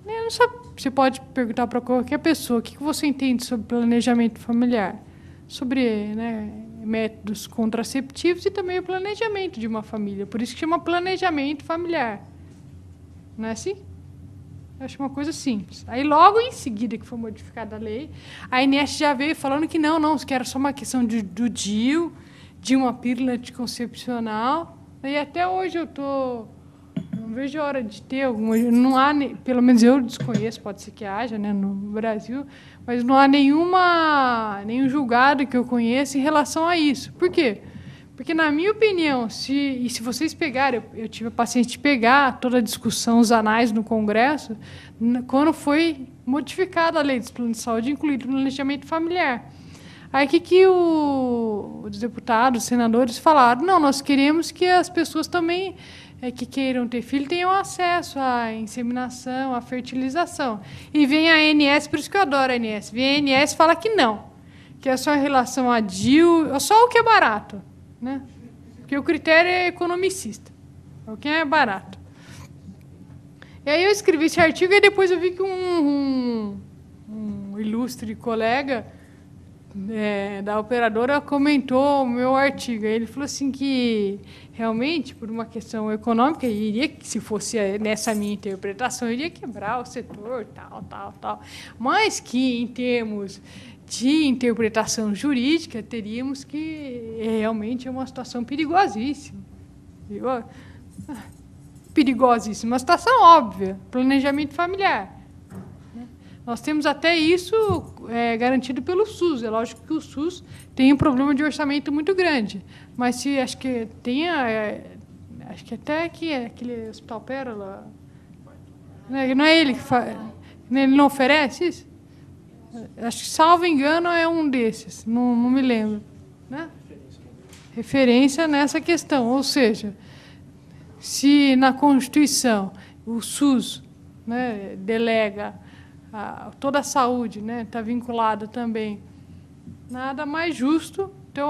Eu não sabe, você pode perguntar para qualquer pessoa o que você entende sobre planejamento familiar. Sobre, né, métodos contraceptivos e também o planejamento de uma família. Por isso que chama planejamento familiar. Não é assim? Eu acho uma coisa simples. Aí, logo em seguida que foi modificada a lei, a ANS já veio falando que não, que era só uma questão do DIU, de uma pílula anticoncepcional. E até hoje não vejo a hora de ter alguma. Não há, pelo menos eu desconheço, pode ser que haja, né, no Brasil, mas não há nenhum julgado que eu conheça em relação a isso. Por quê? Porque, na minha opinião, se vocês pegarem, eu tive a paciência de pegar toda a discussão, os anais no Congresso, quando foi modificada a lei dos planos de saúde, incluído o planejamento familiar. Aí, o que os deputados, os senadores falaram? Não, nós queremos que as pessoas também que queiram ter filho tenham acesso à inseminação, à fertilização. E vem a ANS, por isso que eu adoro a ANS. Vem a ANS e fala que não, que é só em relação a DIU, só o que é barato, né? Porque o critério é economicista, o que é barato. E aí eu escrevi esse artigo e depois eu vi que um ilustre colega da operadora comentou o meu artigo. Ele falou assim que realmente, por uma questão econômica, iria, se fosse nessa minha interpretação, iria quebrar o setor, tal. Mas que, em termos de interpretação jurídica, teríamos que realmente é uma situação perigosíssima. Perigosíssima, uma situação óbvia, planejamento familiar. Nós temos até isso garantido pelo SUS. É lógico que o SUS tem um problema de orçamento muito grande, mas se acho que acho que até que aquele Hospital Pérola, não é ele que faz, ele não oferece isso? Acho que, salvo engano, é um desses, não me lembro, né? Referência nessa questão, ou seja, se na Constituição o SUS, né, delega toda a saúde, né, está vinculada também, nada mais justo. Então,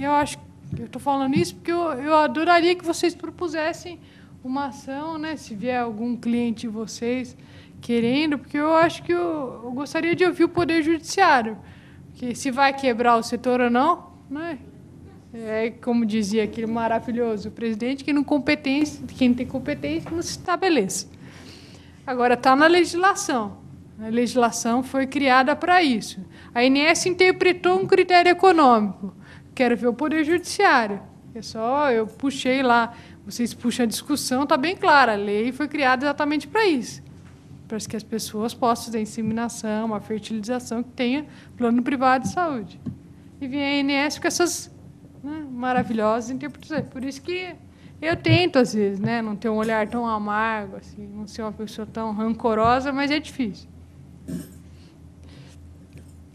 eu acho que eu estou falando isso porque eu adoraria que vocês propusessem uma ação, né, se vier algum cliente de vocês querendo, porque eu acho que eu gostaria de ouvir o Poder Judiciário, que se vai quebrar o setor ou não, né? Como dizia aquele maravilhoso presidente, quem não tem competência não se estabeleça. Agora, está na legislação. A legislação foi criada para isso. A ANS interpretou um critério econômico. Quero ver o Poder Judiciário. É só, eu puxei lá, vocês puxam a discussão, está bem clara. A lei foi criada exatamente para isso. Para que as pessoas possam ter inseminação, uma fertilização que tenha plano privado de saúde. E vem a ANS com essas, né, maravilhosas interpretações. Por isso que eu tento, às vezes, né, não ter um olhar tão amargo, assim, não ser uma pessoa tão rancorosa, mas é difícil.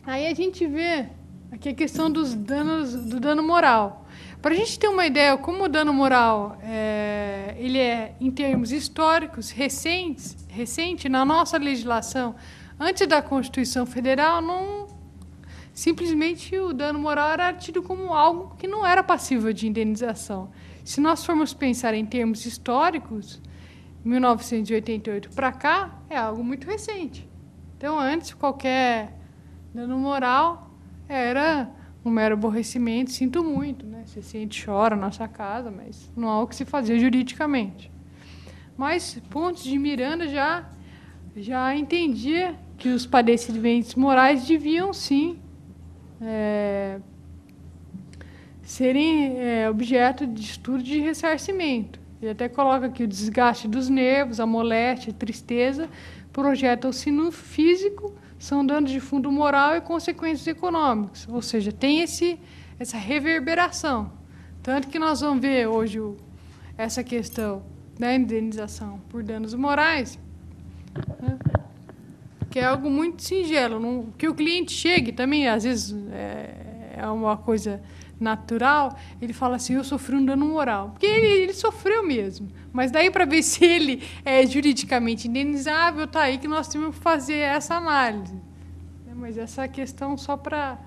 Aí a gente vê aqui a questão dos danos, do dano moral. Para a gente ter uma ideia como o dano moral ele é, em termos históricos, recente, na nossa legislação, antes da Constituição Federal, simplesmente o dano moral era tido como algo que não era passível de indenização. Se nós formos pensar em termos históricos, 1988 para cá, é algo muito recente. Então, antes, qualquer dano moral era um mero aborrecimento, sinto muito, né? Você sente, chora na nossa casa, mas não há o que se fazer juridicamente. Mas Pontes de Miranda já entendia que os padecimentos morais deviam, sim, serem objeto de estudo de ressarcimento. Ele até coloca aqui o desgaste dos nervos, a moléstia, a tristeza, projeta-se no físico, são danos de fundo moral e consequências econômicas. Ou seja, tem essa reverberação. Tanto que nós vamos ver hoje essa questão da indenização por danos morais, né, que é algo muito singelo. Que o cliente chegue também, às vezes, é uma coisa natural, ele fala assim, eu sofri um dano moral. Porque ele sofreu mesmo. Mas daí, para ver se ele é juridicamente indenizável, está aí que nós temos que fazer essa análise. Mas essa questão só para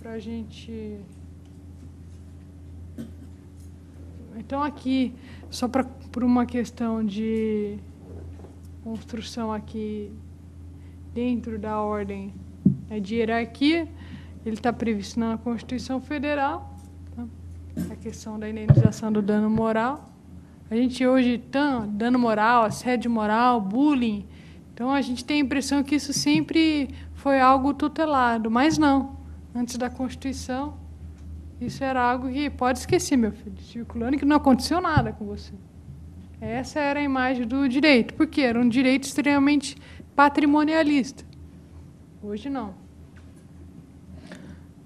a gente... Então, aqui, só por uma questão de construção aqui dentro da ordem de hierarquia, ele está previsto na Constituição Federal, tá? A questão da indenização do dano moral. A gente hoje tem dano moral, assédio moral, bullying. Então, a gente tem a impressão que isso sempre foi algo tutelado, mas não. Antes da Constituição, isso era algo que pode esquecer, meu filho, circulando, que não aconteceu nada com você. Essa era a imagem do direito, porque era um direito extremamente patrimonialista. Hoje, não.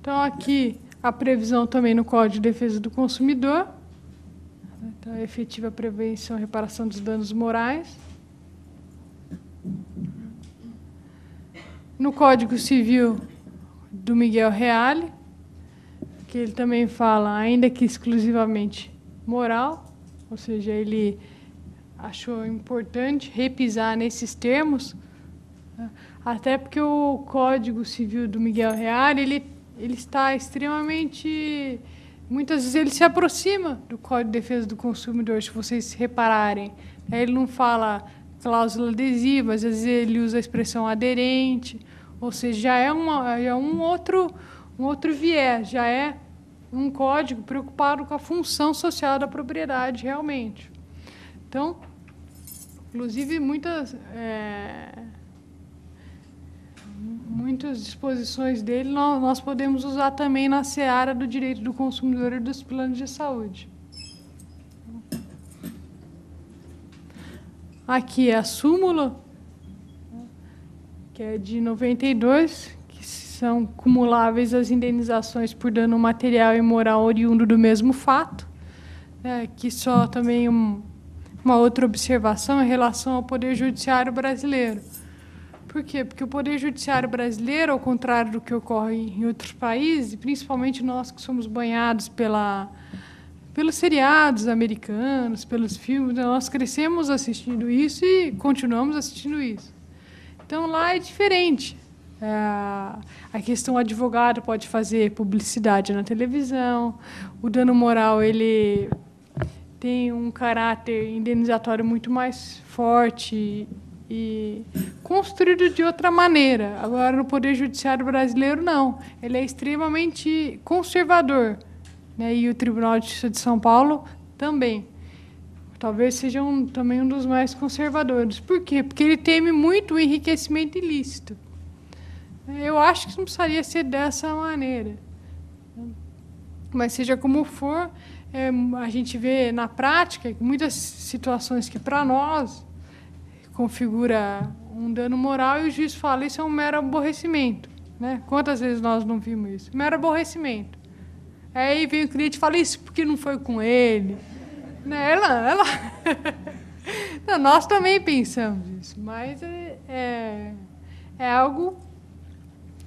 Então, aqui, A previsão também no Código de Defesa do Consumidor, então, a efetiva prevenção e reparação dos danos morais. No Código Civil do Miguel Reale, que ele também fala, ainda que exclusivamente moral, ou seja, ele achou importante repisar nesses termos, né? Até porque o Código Civil do Miguel Reale, ele está extremamente... Muitas vezes ele se aproxima do Código de Defesa do Consumidor, se vocês repararem. Ele não fala cláusula adesiva, às vezes ele usa a expressão aderente, ou seja, já é um outro viés, já é um código preocupado com a função social da propriedade, realmente. Então, inclusive, muitas disposições dele nós podemos usar também na seara do direito do consumidor e dos planos de saúde. Aqui é a súmula, que é de 92, que são cumuláveis as indenizações por dano material e moral oriundo do mesmo fato, que só também uma outra observação em relação ao Poder Judiciário brasileiro. Por quê? Porque o Poder Judiciário brasileiro, ao contrário do que ocorre em outros países, principalmente nós que somos banhados pelos seriados americanos, pelos filmes, nós crescemos assistindo isso e continuamos assistindo isso. Então, lá é diferente. A questão do advogado pode fazer publicidade na televisão, o dano moral ele tem um caráter indenizatório muito mais forte e construído de outra maneira. Agora, no Poder Judiciário brasileiro, não. Ele é extremamente conservador, né? E o Tribunal de Justiça de São Paulo também. Talvez seja também um dos mais conservadores. Por quê? Porque ele teme muito o enriquecimento ilícito. Eu acho que não precisaria ser dessa maneira. Mas, seja como for, a gente vê na prática muitas situações que, para nós, configura um dano moral e o juiz fala isso é um mero aborrecimento, né? Quantas vezes nós não vimos isso? Mero aborrecimento. Aí vem o cliente e fala isso porque não foi com ele. Né? Não, nós também pensamos isso, mas é algo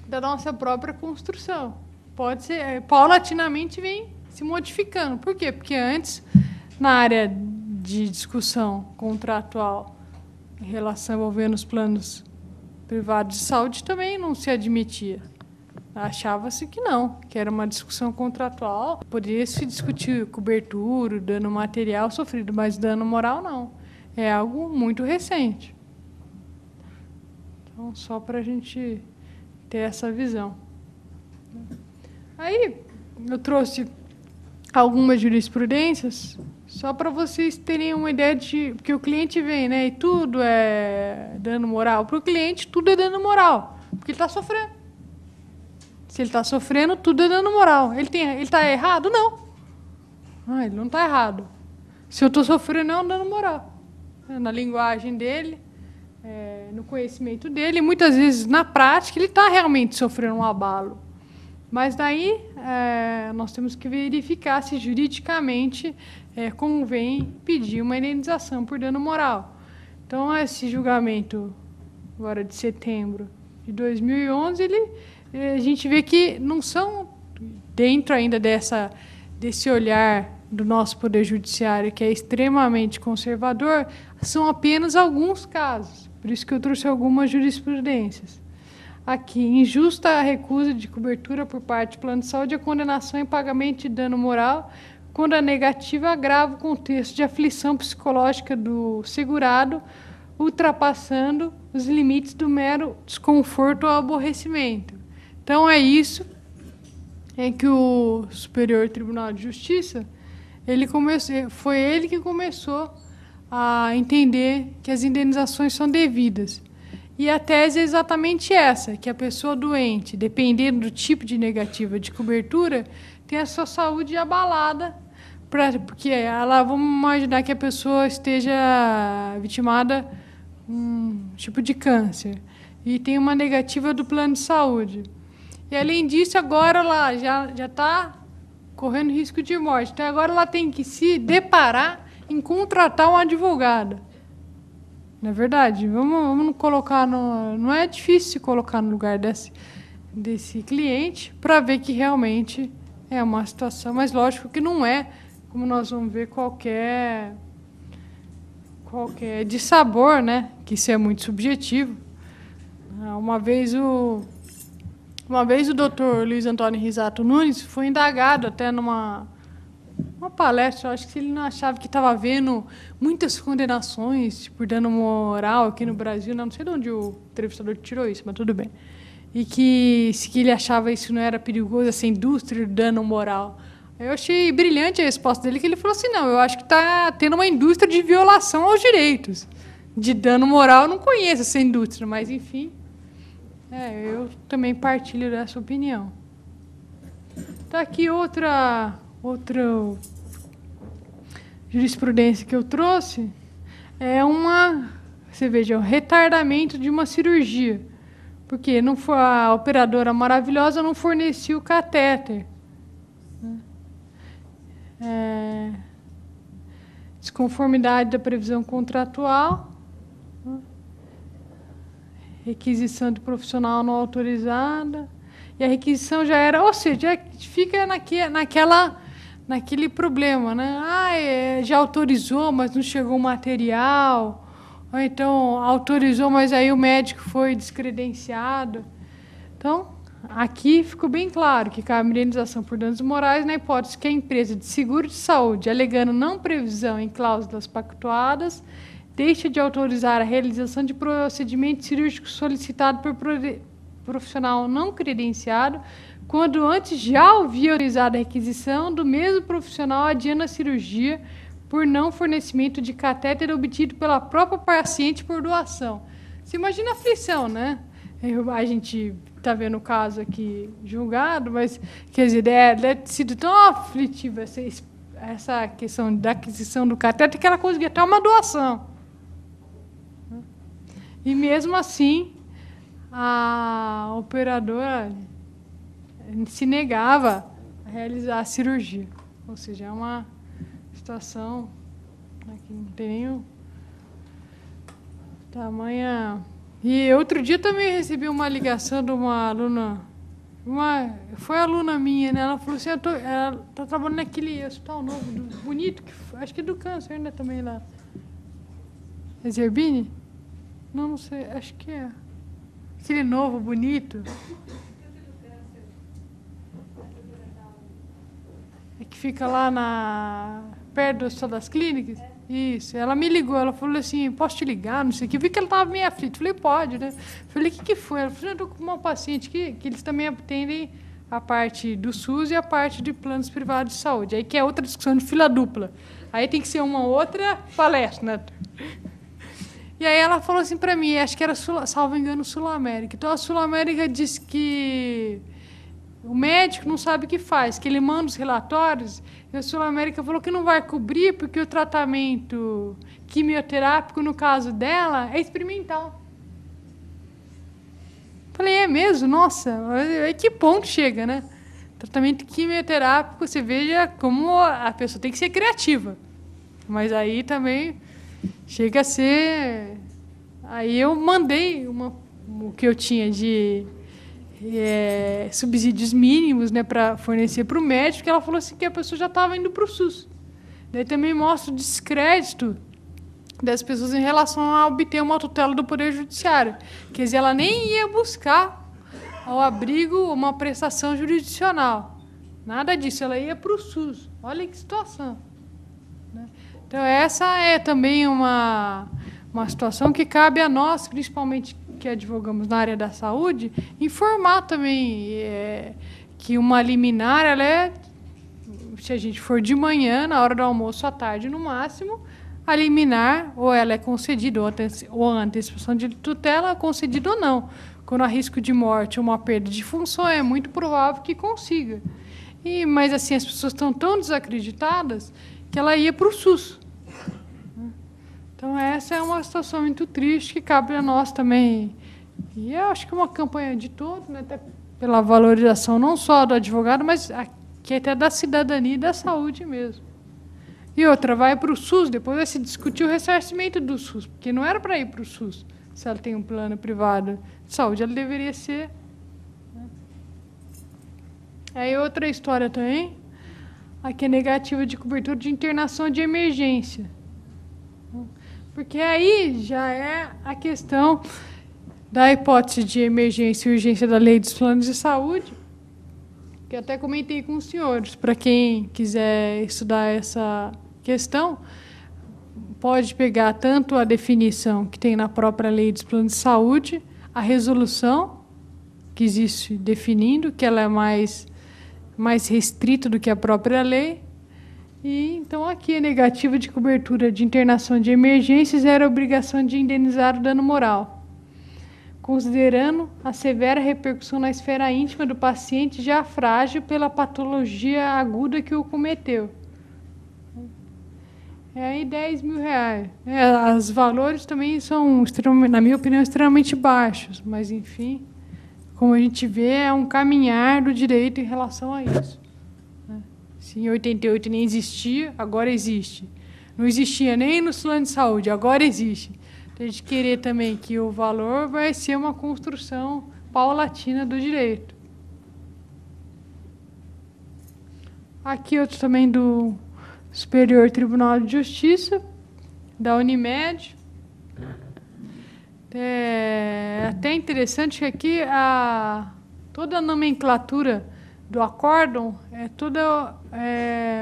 da nossa própria construção. Pode ser, paulatinamente vem se modificando. Por quê? Porque antes, na área de discussão contratual, em relação envolvendo os planos privados de saúde, também não se admitia. Achava-se que não, que era uma discussão contratual. Poderia se discutir cobertura, dano material sofrido, mas dano moral não. É algo muito recente. Então, só para a gente ter essa visão. Aí, eu trouxe algumas jurisprudências, só para vocês terem uma ideia de... Porque o cliente vem, né? E tudo é dano moral. Para o cliente, tudo é dano moral, porque ele está sofrendo. Se ele está sofrendo, tudo é dano moral. Ele está errado? Não. Ele não está errado. Se eu estou sofrendo, é um dano moral. Na linguagem dele, no conhecimento dele, e muitas vezes, na prática, ele está realmente sofrendo um abalo. Mas daí nós temos que verificar se juridicamente convém pedir uma indenização por dano moral. Então, esse julgamento, agora de setembro de 2011, a gente vê que não são, dentro ainda desse olhar do nosso Poder Judiciário, que é extremamente conservador, são apenas alguns casos. Por isso que eu trouxe algumas jurisprudências. Aqui, injusta a recusa de cobertura por parte do plano de saúde, a condenação em pagamento de dano moral, quando a negativa agrava o contexto de aflição psicológica do segurado, ultrapassando os limites do mero desconforto ou aborrecimento. Então, é isso que o Superior Tribunal de Justiça, foi ele que começou a entender que as indenizações são devidas. E a tese é exatamente essa, que a pessoa doente, dependendo do tipo de negativa de cobertura, tem a sua saúde abalada, porque vamos imaginar que a pessoa esteja vitimada um tipo de câncer e tem uma negativa do plano de saúde. E, além disso, agora ela já está correndo risco de morte. Então, agora ela tem que se deparar em contratar um advogado. Não é verdade? Vamos colocar no... Não é difícil se colocar no lugar desse cliente para ver que realmente é uma situação. Mas, lógico que não é, como nós vamos ver, qualquer dissabor, né? Que isso é muito subjetivo. Uma vez o doutor Luiz Antônio Risato Nunes foi indagado até numa palestra. Eu acho que ele não achava que estava havendo muitas condenações por dano moral aqui no Brasil. Não sei de onde o entrevistador tirou isso, mas tudo bem. E que ele achava isso não era perigoso, essa indústria do dano moral. Eu achei brilhante a resposta dele, que ele falou assim, não, eu acho que está tendo uma indústria de violação aos direitos. De dano moral, eu não conheço essa indústria, mas, enfim, eu também partilho dessa opinião. Está aqui outra jurisprudência que eu trouxe, você veja, um retardamento de uma cirurgia, porque a operadora maravilhosa não fornecia o catéter. Desconformidade da previsão contratual, requisição de profissional não autorizada, e a requisição já era, ou seja, fica naquele problema, né? Já autorizou, mas não chegou o material, ou então autorizou, mas aí o médico foi descredenciado. Então, aqui ficou bem claro que cabe indenização por danos morais na hipótese que a empresa de seguro de saúde, alegando não previsão em cláusulas pactuadas, deixa de autorizar a realização de procedimento cirúrgico solicitado por profissional não credenciado, quando antes já havia autorizado a requisição do mesmo profissional adiando a cirurgia por não fornecimento de catéter obtido pela própria paciente por doação. Você imagina a aflição, né? A gente está vendo o caso aqui julgado, mas, quer dizer, deve ter sido tão aflitiva essa questão da aquisição do catéter que ela conseguia até uma doação. E, mesmo assim, a operadora se negava a realizar a cirurgia. Ou seja, é uma situação que não tem nenhum tamanha... E outro dia também recebi uma ligação de uma aluna, foi aluna minha, né? Ela falou assim, ela está trabalhando naquele hospital novo, bonito, acho que é do câncer ainda também lá. É Zerbini? Não sei, acho que é. Aquele novo, bonito. É que fica lá perto do Hospital das Clínicas? Isso, ela me ligou, ela falou assim, posso te ligar, não sei o quê. Vi que ela estava meio aflita. Falei, pode, né? Falei, o que foi? Ela falou, eu estou com uma paciente que eles também atendem a parte do SUS e a parte de planos privados de saúde. Aí que é outra discussão de fila dupla. Aí tem que ser uma outra palestra, né? E aí ela falou assim para mim, acho que era, salvo engano, Sul-América. Então a Sul-América disse que o médico não sabe o que faz, que ele manda os relatórios, e a Sul-América falou que não vai cobrir porque o tratamento quimioterápico, no caso dela, é experimental. Falei, é mesmo? Nossa, a que ponto chega, né? Tratamento quimioterápico, você veja como a pessoa tem que ser criativa. Mas aí também chega a ser... Aí eu mandei o que eu tinha de... subsídios mínimos, né, para fornecer para o médico, que ela falou assim que a pessoa já estava indo para o SUS. Daí também mostra o descrédito das pessoas em relação a obter uma tutela do Poder Judiciário. Quer dizer, ela nem ia buscar ao abrigo uma prestação jurisdicional. Nada disso, ela ia para o SUS. Olha que situação. Então, essa é também uma situação que cabe a nós, principalmente que advogamos na área da saúde, informar também que uma liminar, se a gente for de manhã, na hora do almoço, à tarde no máximo, a liminar, ou ela é concedida, ou a antecipação de tutela é concedida ou não. Quando há risco de morte ou uma perda de função, é muito provável que consiga. Mas, assim, as pessoas estão tão desacreditadas que ela ia para o SUS. Então, essa é uma situação muito triste que cabe a nós também. E eu acho que é uma campanha de todos, né? Até pela valorização não só do advogado, mas aqui até da cidadania e da saúde mesmo. E outra, vai para o SUS, depois vai se discutir o ressarcimento do SUS, porque não era para ir para o SUS, se ela tem um plano privado de saúde, ela deveria ser. Aí outra história também, aqui é negativa de cobertura de internação de emergência. Porque aí já é a questão da hipótese de emergência e urgência da lei dos planos de saúde, que até comentei com os senhores. Para quem quiser estudar essa questão, pode pegar tanto a definição que tem na própria lei dos planos de saúde, a resolução que existe definindo, que ela é mais restrita do que a própria lei. E, então, aqui a negativa de cobertura de internação de emergências era a obrigação de indenizar o dano moral, considerando a severa repercussão na esfera íntima do paciente já frágil pela patologia aguda que o cometeu. É aí R$10.000. Os valores também são, na minha opinião, extremamente baixos, mas, enfim, como a gente vê, é um caminhar do direito em relação a isso. Se em 88 nem existia, agora existe. Não existia nem no plano de saúde, agora existe. A gente querer também que o valor vai ser uma construção paulatina do direito. Aqui outro também do Superior Tribunal de Justiça, da Unimed. É até interessante que aqui toda a nomenclatura do acórdão é toda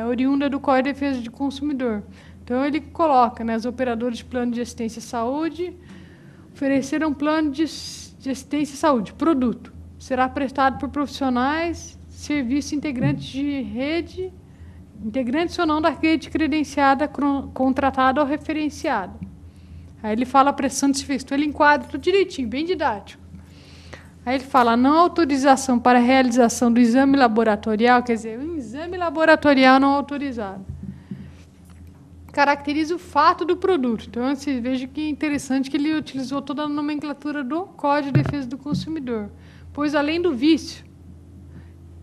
oriunda do Código de Defesa do Consumidor. Então, ele coloca, né, os operadores de plano de assistência à saúde ofereceram um plano de assistência à saúde, produto. Será prestado por profissionais, serviço integrantes de rede, integrantes ou não da rede credenciada, contratada ou referenciada. Aí ele fala a prestação de serviço. Então, ele enquadra tudo direitinho, bem didático. Aí ele fala, não autorização para a realização do exame laboratorial, quer dizer, um exame laboratorial não autorizado. Caracteriza o fato do produto. Então, você veja que é interessante que ele utilizou toda a nomenclatura do Código de Defesa do Consumidor. Pois, além do vício,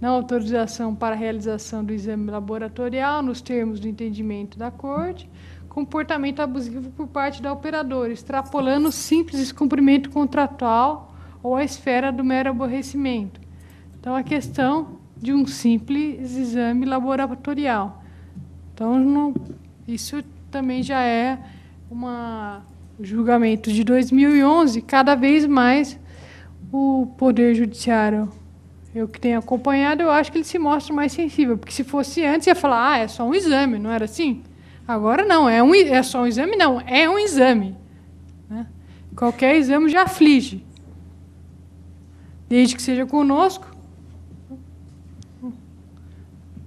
não autorização para a realização do exame laboratorial, nos termos do entendimento da Corte, comportamento abusivo por parte da operadora, extrapolando o simples descumprimento contratual ou a esfera do mero aborrecimento. Então, a questão de um simples exame laboratorial. Então, isso também já é um julgamento de 2011, cada vez mais o Poder Judiciário, eu que tenho acompanhado, eu acho que ele se mostra mais sensível, porque se fosse antes, ia falar, é só um exame, não era assim? Agora não, é só um exame, não, é um exame. Né? Qualquer exame já aflige. Desde que seja conosco.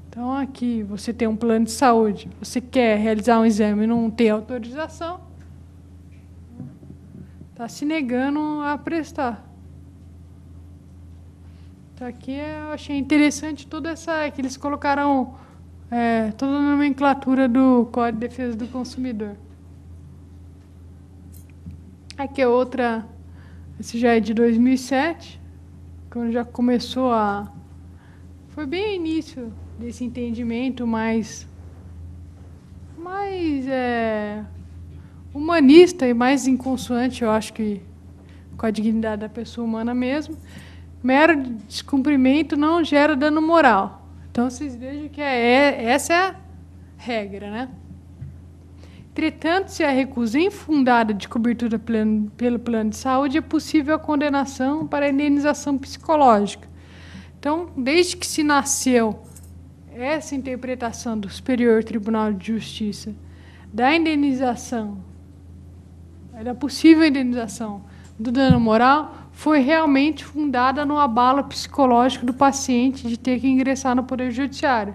Então, aqui, você tem um plano de saúde, você quer realizar um exame e não tem autorização, está se negando a prestar. Então, aqui eu achei interessante toda que eles colocaram toda a nomenclatura do Código de Defesa do Consumidor. Aqui é outra, esse já é de 2007, quando já começou foi bem início desse entendimento mais humanista e mais inconsoante, eu acho que com a dignidade da pessoa humana mesmo. Mero descumprimento não gera dano moral. Então, vocês vejam que essa é a regra, né? Entretanto, se a recusa infundada de cobertura pelo plano de saúde, é possível a condenação para a indenização psicológica. Então, desde que se nasceu essa interpretação do Superior Tribunal de Justiça da indenização, da possível indenização do dano moral, foi realmente fundada no abalo psicológico do paciente de ter que ingressar no Poder Judiciário.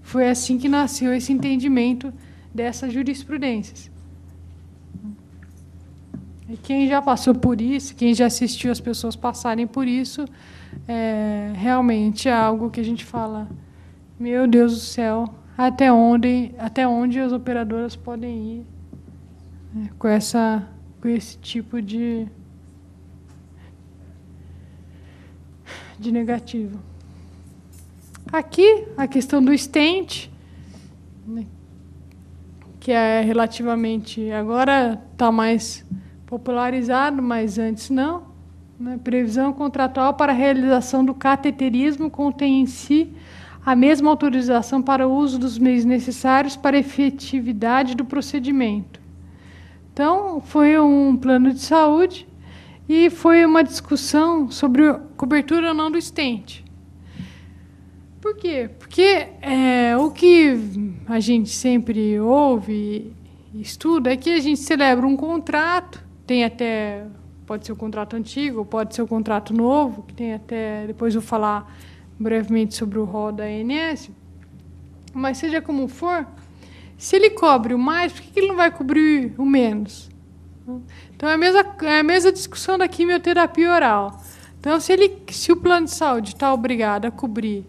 Foi assim que nasceu esse entendimento dessas jurisprudências. E quem já passou por isso, quem já assistiu as pessoas passarem por isso, realmente é algo que a gente fala, meu Deus do céu, até onde as operadoras podem ir com esse tipo de de negativo. Aqui, a questão do stent, né, que é relativamente... Agora está mais popularizado, mas antes não. Né? Previsão contratual para a realização do cateterismo contém em si a mesma autorização para o uso dos meios necessários para a efetividade do procedimento. Então, foi um plano de saúde e foi uma discussão sobre cobertura ou não do stent. Por quê? Porque o que a gente sempre ouve e estuda é que a gente celebra um contrato, tem até, pode ser o contrato antigo, pode ser o contrato novo, que tem até, depois eu vou falar brevemente sobre o rol da ANS, mas seja como for, se ele cobre o mais, por que ele não vai cobrir o menos? Então, é a mesma discussão da quimioterapia oral. Então, se o plano de saúde está obrigado a cobrir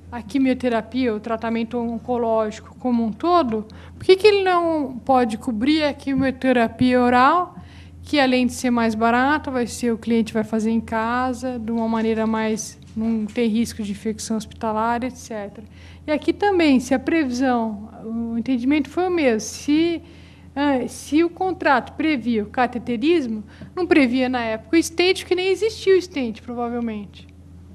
a quimioterapia, o tratamento oncológico como um todo, por que ele não pode cobrir a quimioterapia oral, que além de ser mais barata, o cliente vai fazer em casa, de uma maneira mais... não tem risco de infecção hospitalar, etc. E aqui também, se a previsão, o entendimento foi o mesmo, se o contrato previa o cateterismo, não previa na época o stent, que nem existia o stent, provavelmente.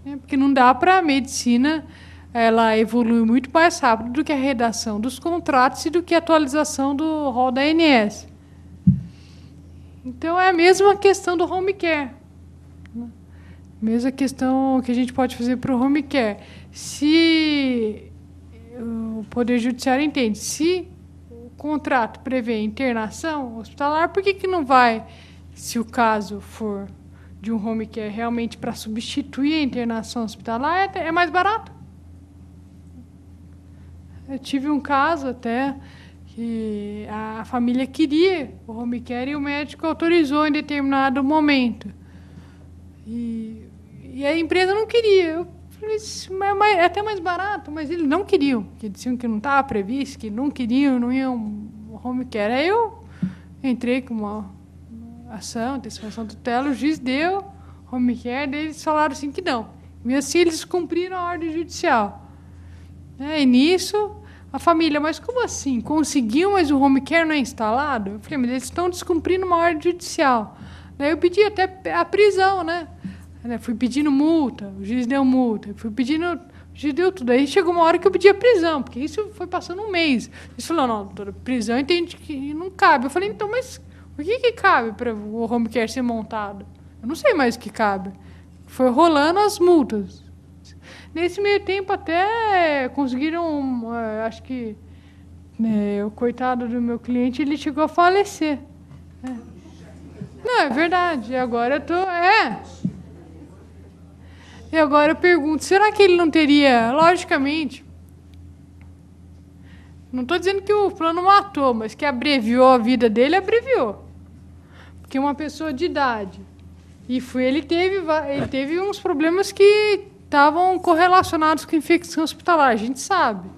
Né? Porque não dá para a medicina, ela evolui muito mais rápido do que a redação dos contratos e do que a atualização do rol da ANS. Então, é a mesma questão do home care. Mesma questão que a gente pode fazer para o home care. Se o Poder Judiciário entende, se o contrato prevê internação hospitalar, por que não vai, se o caso for de um home care realmente para substituir a internação hospitalar, é mais barato? Eu tive um caso até que a família queria o home care e o médico autorizou em determinado momento. E a empresa não queria. Eu falei, é até mais barato, mas eles não queriam, porque diziam que não estava previsto, que não queriam, não iam home care. Aí eu entrei com uma ação, antecipação do tutela, o juiz deu home care, daí eles falaram assim que não. E assim eles cumpriram a ordem judicial. E nisso, a família, mas como assim? Conseguiu, mas o home care não é instalado? Eu falei, mas eles estão descumprindo uma ordem judicial. Daí eu pedi até a prisão, né? Fui pedindo multa, o juiz deu multa, fui pedindo, o juiz deu tudo. Aí chegou uma hora que eu pedi a prisão, porque isso foi passando um mês. Ele falou, não, doutora, prisão entende que não cabe. Eu falei, então, mas o que cabe para o home care ser montado? Eu não sei mais o que cabe. Foi rolando as multas. Nesse meio tempo até conseguiram, acho que o coitado do meu cliente, ele chegou a falecer. Não, é verdade. E agora eu tô... E agora eu pergunto, será que ele não teria, logicamente, não estou dizendo que o plano matou, mas que abreviou a vida dele, abreviou. Porque uma pessoa de idade, ele teve uns problemas que estavam correlacionados com infecção hospitalar, a gente sabe.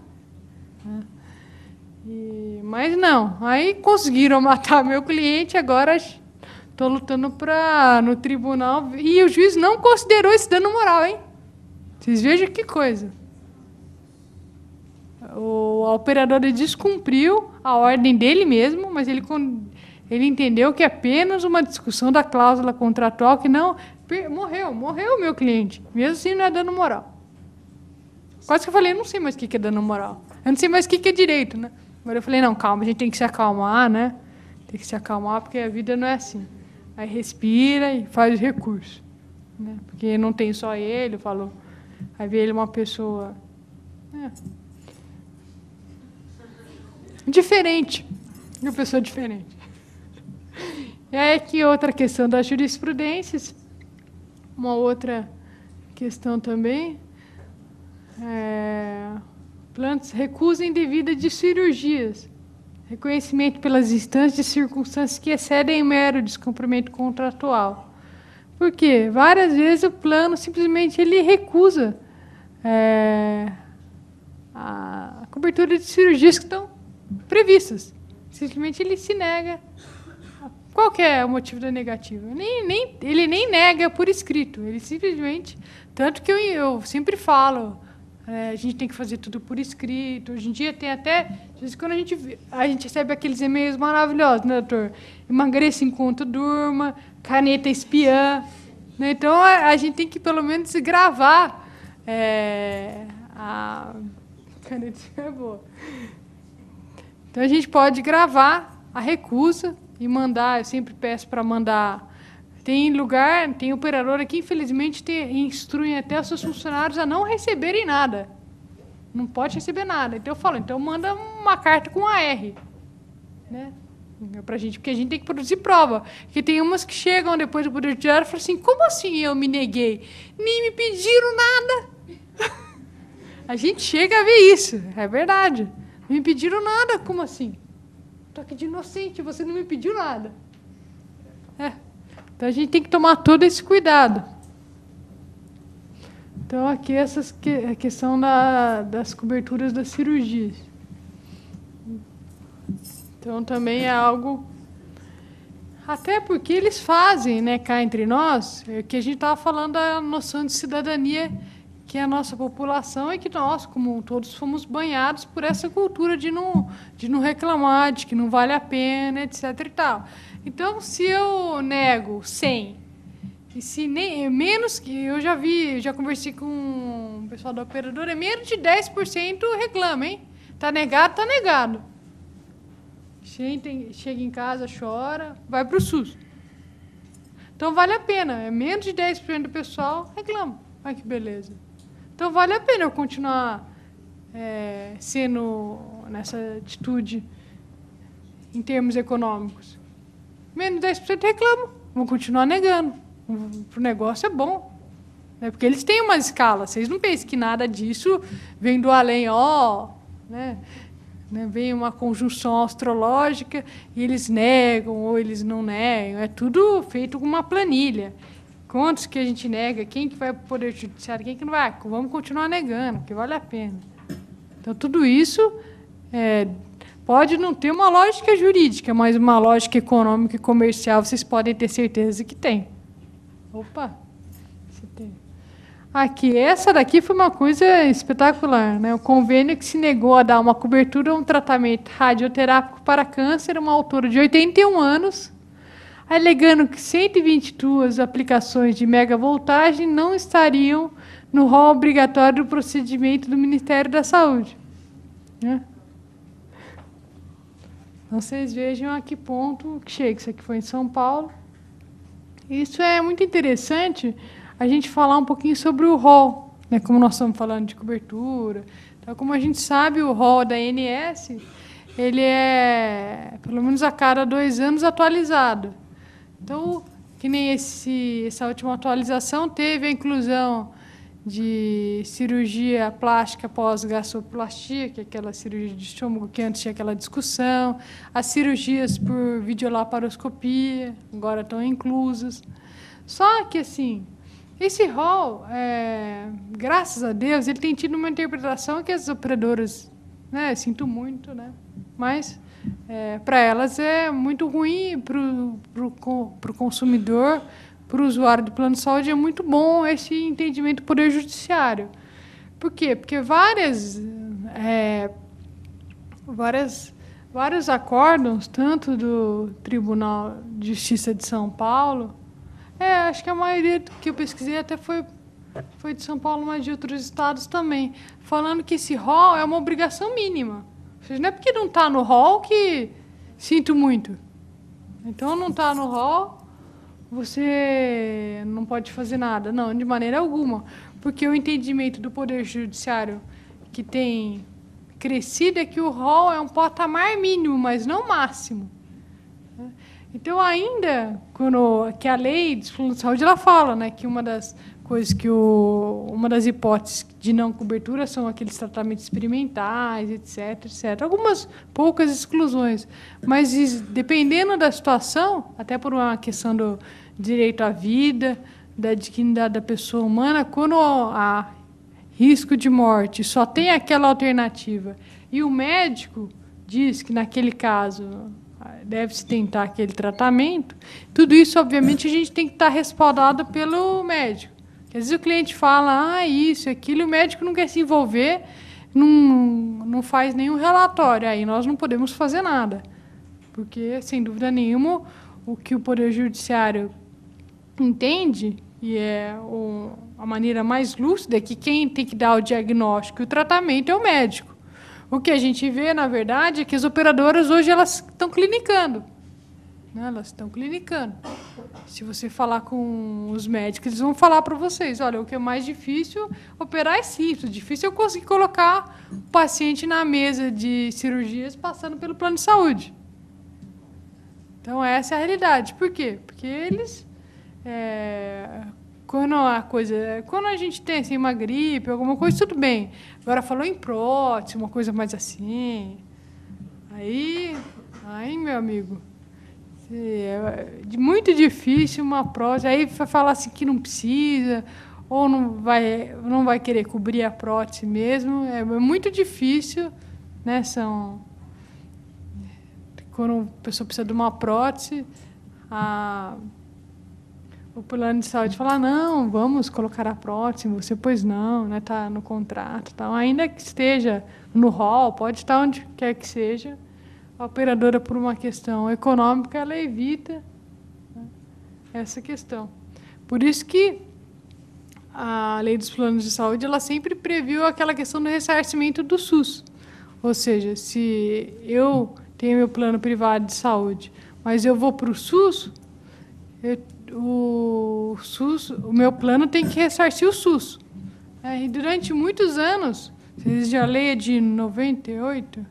Mas não, aí conseguiram matar meu cliente, agora... Estou lutando no tribunal e o juiz não considerou esse dano moral, hein? Vocês vejam que coisa. A operadora descumpriu a ordem dele mesmo, mas ele entendeu que é apenas uma discussão da cláusula contratual que não... Morreu o meu cliente. Mesmo assim, não é dano moral. Quase que eu falei, eu não sei mais o que é dano moral. Eu não sei mais o que é direito, né? Agora eu falei, não, calma, a gente tem que se acalmar, né? Tem que se acalmar, porque a vida não é assim. Aí respira e faz recurso. Né? Porque não tem só ele, falou. Aí vê ele uma pessoa diferente. Uma pessoa diferente. E aí aqui outra questão das jurisprudências. Uma outra questão também. Planos recusam indevida de cirurgias. Reconhecimento pelas instâncias de circunstâncias que excedem o mero descumprimento contratual. Por quê? Várias vezes o plano simplesmente ele recusa a cobertura de cirurgias que estão previstas. Simplesmente ele se nega Qual que é o motivo da negativa? Ele nem nega por escrito, ele simplesmente... Tanto que eu sempre falo, a gente tem que fazer tudo por escrito. Hoje em dia tem até... Às vezes, quando a gente recebe aqueles e-mails maravilhosos, né, doutor? Emagreça enquanto durma, caneta espiã. Né? Então, a gente tem que, pelo menos, gravar. A caneta espiã é boa. Então, a gente pode gravar a recusa e mandar. Eu sempre peço para mandar. Tem operadora que, infelizmente, instrui até os seus funcionários a não receberem nada. Não pode receber nada. Então, eu falo, então manda uma carta com AR. Né? Para a gente, porque a gente tem que produzir prova. Porque tem umas que chegam depois do Poder Judiciário e falam assim, como assim eu me neguei? Nem me pediram nada. A gente chega a ver isso, é verdade. Não me pediram nada, como assim? Estou aqui de inocente, você não me pediu nada. Então, a gente tem que tomar todo esse cuidado. Então, aqui a questão das coberturas das cirurgias. Então, também é algo... Até porque eles fazem, né, cá entre nós, que a gente estava falando da noção de cidadania, que é a nossa população, e que nós, como todos, fomos banhados por essa cultura de não reclamar, de que não vale a pena, etc. e tal. Então, se eu nego 100, e se nem, menos que... Eu já conversei com o pessoal da operadora, menos de 10% reclama, hein? Está negado, está negado. Chega em casa, chora, vai para o SUS. Então, vale a pena. Menos de 10% do pessoal reclama. Olha que beleza. Então, vale a pena eu continuar sendo nessa atitude em termos econômicos. Menos de 10% reclamam. Vão continuar negando. O negócio é bom. Né? Porque eles têm uma escala. Vocês não pensam que nada disso vem do além, né? Vem uma conjunção astrológica e eles negam ou eles não negam. É tudo feito com uma planilha. Quantos que a gente nega? Quem que vai para o Poder Judiciário? Quem que não vai? Vamos continuar negando, porque vale a pena. Então, tudo isso pode não ter uma lógica jurídica, mas uma lógica econômica e comercial vocês podem ter certeza que tem. Opa! Você tem. Aqui, essa daqui foi uma coisa espetacular, né? O convênio que se negou a dar uma cobertura a um tratamento radioterápico para câncer, uma autora de 81 anos, alegando que 122 aplicações de megavoltagem não estariam no rol obrigatório do procedimento do Ministério da Saúde. Né? Então, vocês vejam a que ponto que chega. Isso aqui foi em São Paulo. Isso é muito interessante, a gente falar um pouquinho sobre o rol, né? Como nós estamos falando de cobertura. Então, como a gente sabe, o rol da ANS, ele é, pelo menos a cada 2 anos, atualizado. Então, que nem essa última atualização teve a inclusão de cirurgia plástica pós-gastroplastia, que é aquela cirurgia de estômago que antes tinha aquela discussão, as cirurgias por videolaparoscopia, agora estão inclusas. Só que, assim, esse rol, graças a Deus, ele tem tido uma interpretação que as operadoras, né, sinto muito, né, mas para elas é muito ruim, para o consumidor, para o usuário do plano de saúde, é muito bom esse entendimento do Poder Judiciário. Por quê? Porque vários acórdãos, tanto do Tribunal de Justiça de São Paulo, acho que a maioria que eu pesquisei até foi de São Paulo, mas de outros estados também, falando que esse rol é uma obrigação mínima. Ou seja, não é porque não está no rol que sinto muito. Então, não está no rol, você não pode fazer nada. Não, de maneira alguma. Porque o entendimento do Poder Judiciário que tem crescido é que o rol é um patamar mínimo, mas não máximo. Então, ainda que a lei de plano de saúde ela fala, né, que uma das coisas uma das hipóteses de não cobertura são aqueles tratamentos experimentais, etc. Algumas poucas exclusões, mas dependendo da situação, até por uma questão do direito à vida, da dignidade da pessoa humana, quando há risco de morte, só tem aquela alternativa, e o médico diz que, naquele caso, deve-se tentar aquele tratamento. Tudo isso, obviamente, a gente tem que estar respaldado pelo médico. Porque, às vezes o cliente fala, isso, aquilo, e o médico não quer se envolver, não faz nenhum relatório. Aí nós não podemos fazer nada. Porque, sem dúvida nenhuma, o que o Poder Judiciário entende, e é a maneira mais lúcida, é que quem tem que dar o diagnóstico e o tratamento é o médico. O que a gente vê, na verdade, é que as operadoras hoje elas estão clinicando. Né? Elas estão clinicando. Se você falar com os médicos, eles vão falar para vocês, olha, o que é mais difícil operar é simples. Difícil eu conseguir colocar o paciente na mesa de cirurgias passando pelo plano de saúde. Então, essa é a realidade. Por quê? Porque eles... quando a gente tem assim, uma gripe, alguma coisa, tudo bem. Agora falou em prótese, uma coisa mais assim. Aí meu amigo, é muito difícil uma prótese. Aí vai falar assim que não precisa, ou não vai querer cobrir a prótese mesmo. É muito difícil, né? Quando a pessoa precisa de uma prótese, o plano de saúde fala, não, vamos colocar a prótese, você, pois não, né, está no contrato. Tal. Ainda que esteja no rol, pode estar onde quer que seja, a operadora, por uma questão econômica, ela evita, né, essa questão. Por isso que a lei dos planos de saúde ela sempre previu aquela questão do ressarcimento do SUS. Ou seja, se eu tenho meu plano privado de saúde, mas eu vou para o SUS, o meu plano tem que ressarcir o SUS. E durante muitos anos, vocês já leem de 98,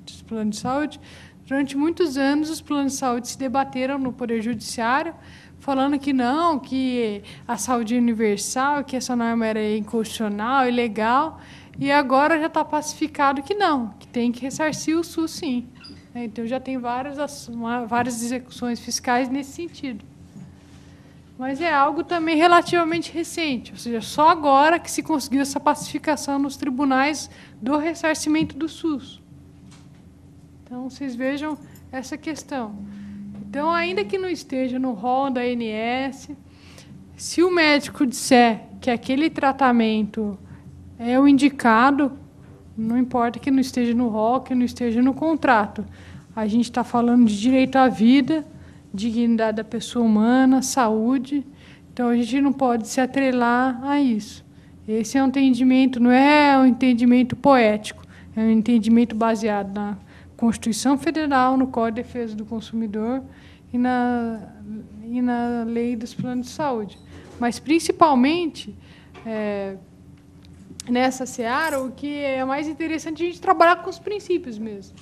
dos planos de saúde, durante muitos anos os planos de saúde se debateram no Poder Judiciário, falando que não, que a saúde é universal, que essa norma era inconstitucional, ilegal, e agora já está pacificado que não, que tem que ressarcir o SUS, sim. Então, já tem várias execuções fiscais nesse sentido. Mas é algo também relativamente recente, ou seja, só agora que se conseguiu essa pacificação nos tribunais do ressarcimento do SUS. Então, vocês vejam essa questão. Então, ainda que não esteja no rol da ANS, se o médico disser que aquele tratamento é o indicado, não importa que não esteja no rol, que não esteja no contrato. A gente está falando de direito à vida, dignidade da pessoa humana, saúde. Então, a gente não pode se atrelar a isso. Esse é um entendimento, não é um entendimento poético, é um entendimento baseado na Constituição Federal, no Código de Defesa do Consumidor e na Lei dos Planos de Saúde. Mas, principalmente, nessa seara, o que é mais interessante é a gente trabalhar com os princípios mesmo.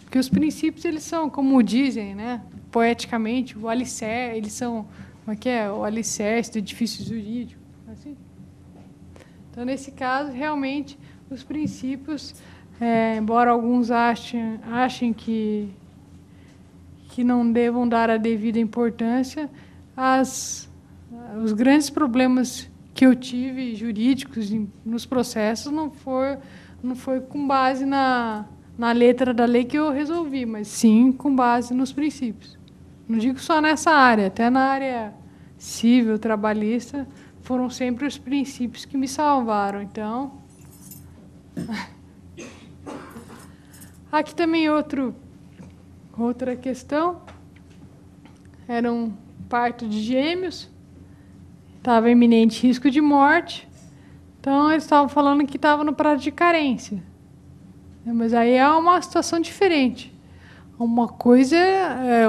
Porque os princípios, eles são, como dizem, né, poeticamente, o alicerce, eles são, como é que é? O alicerce do edifício jurídico. Assim. Então, nesse caso, realmente, os princípios, embora alguns achem que não devam dar a devida importância, os grandes problemas que eu tive jurídicos nos processos não foi com base na letra da lei que eu resolvi, mas sim com base nos princípios. Não digo só nessa área, até na área civil, trabalhista, foram sempre os princípios que me salvaram. Então, aqui também outra questão, era um parto de gêmeos, estava em iminente risco de morte, então eles estavam falando que estava no prazo de carência. Mas aí é uma situação diferente. Uma coisa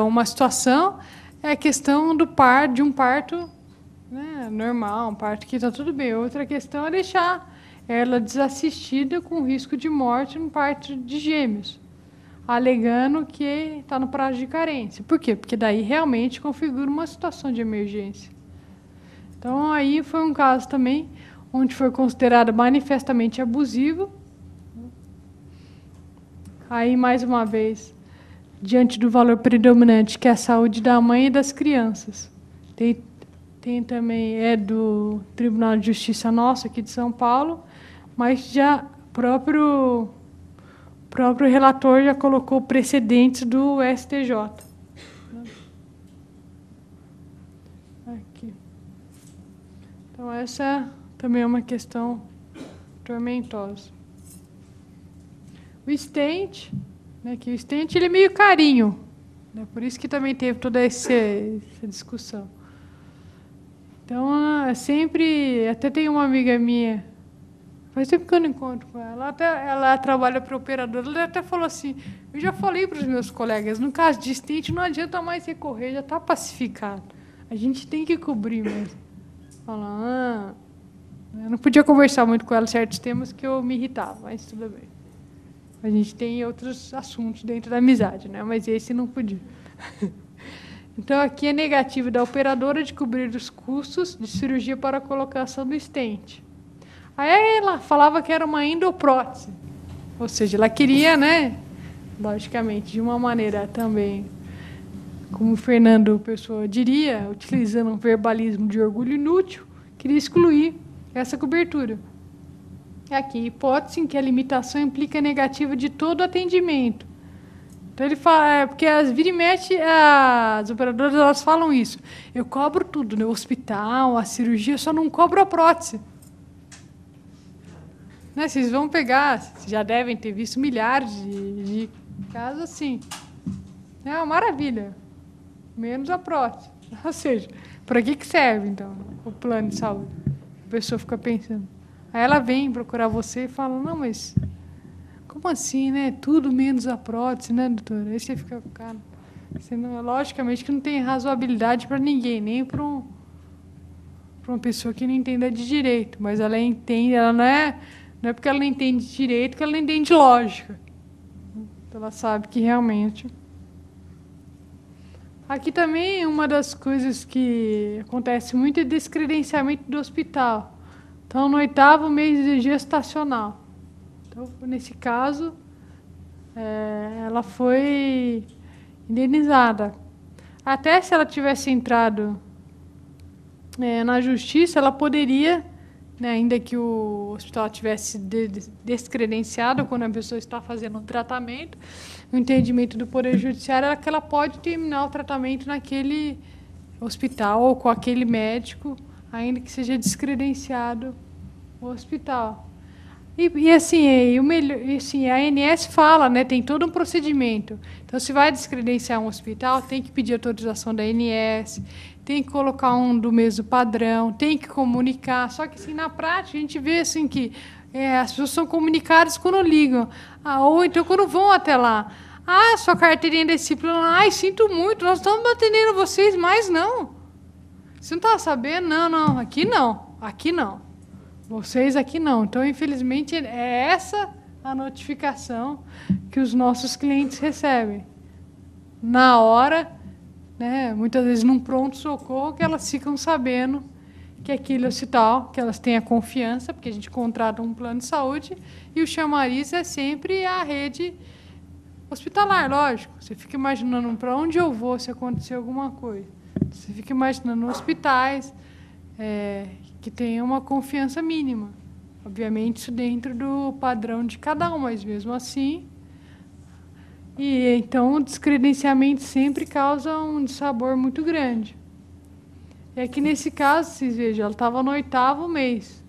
uma situação é a questão de um parto, né, normal, um parto que está tudo bem. Outra questão é deixar ela desassistida com risco de morte no parto de gêmeos, alegando que está no prazo de carência. Por quê? Porque daí realmente configura uma situação de emergência. Então, aí foi um caso também onde foi considerado manifestamente abusivo. Aí, mais uma vez, diante do valor predominante, que é a saúde da mãe e das crianças. Tem também, do Tribunal de Justiça nosso, aqui de São Paulo, mas já próprio próprio relator já colocou precedentes do STJ. Aqui. Então, essa também é uma questão tormentosa. O stent, né, que o stent ele é meio carinho, né, por isso que também teve toda essa discussão. Então, sempre, até tem uma amiga minha, faz tempo que eu não encontro com ela, ela trabalha para operadora, ela até falou assim, eu já falei para os meus colegas, no caso de stent não adianta mais recorrer, já está pacificado, a gente tem que cobrir mesmo. Fala, eu não podia conversar muito com ela certos temas que eu me irritava, mas tudo bem. A gente tem outros assuntos dentro da amizade, né? Mas esse não podia. Então, aqui é negativo da operadora de cobrir os custos de cirurgia para a colocação do stent. Aí ela falava que era uma endoprótese. Ou seja, ela queria, né, logicamente, de uma maneira também, como o Fernando Pessoa diria, utilizando um verbalismo de orgulho inútil, queria excluir essa cobertura. Aqui, hipótese em que a limitação implica negativa de todo o atendimento. Então, ele fala, porque as vira e mexe, as operadoras elas falam isso. Eu cobro tudo, né? O hospital, a cirurgia, só não cobro a prótese. Né? Vocês vão pegar, vocês já devem ter visto milhares de casos assim. É uma maravilha. Menos a prótese. Ou seja, para que serve, então, o plano de saúde? A pessoa fica pensando. Aí ela vem procurar você e fala, não, mas como assim, né? Tudo menos a prótese, né, doutora? Aí você fica, cara, você não, logicamente que não tem razoabilidade para ninguém, nem para uma pessoa que não entenda de direito, mas ela entende, ela não é porque ela não entende de direito que ela não entende de lógica. Então, ela sabe que realmente... Aqui também uma das coisas que acontece muito é descredenciamento do hospital. Então, no 8º mês de gestacional. Então, nesse caso, ela foi indenizada. Até se ela tivesse entrado na justiça, ela poderia, né, ainda que o hospital tivesse descredenciado quando a pessoa está fazendo um tratamento, o entendimento do Poder Judiciário é que ela pode terminar o tratamento naquele hospital ou com aquele médico, ainda que seja descredenciado o hospital. E assim, a ANS fala, né, tem todo um procedimento. Então, se vai descredenciar um hospital, tem que pedir autorização da ANS, tem que colocar um do mesmo padrão, tem que comunicar. Só que, assim, na prática, a gente vê assim, que as pessoas são comunicadas quando ligam, ou então quando vão até lá. Sua carteirinha desse plano, sinto muito, nós estamos atendendo vocês, mas não. Você não está sabendo? Não, aqui não, aqui não. Vocês aqui não. Então, infelizmente, é essa a notificação que os nossos clientes recebem. Na hora, né, muitas vezes num pronto-socorro, que elas ficam sabendo que aquele hospital, que elas têm a confiança, porque a gente contrata um plano de saúde, e o chamariz é sempre a rede hospitalar, lógico. Você fica imaginando para onde eu vou se acontecer alguma coisa. Você fica imaginando hospitais que tenham uma confiança mínima. Obviamente, isso dentro do padrão de cada um, mas mesmo assim. E então, o descredenciamento sempre causa um dissabor muito grande. E aqui, nesse caso, vocês vejam, ela estava no 8º mês.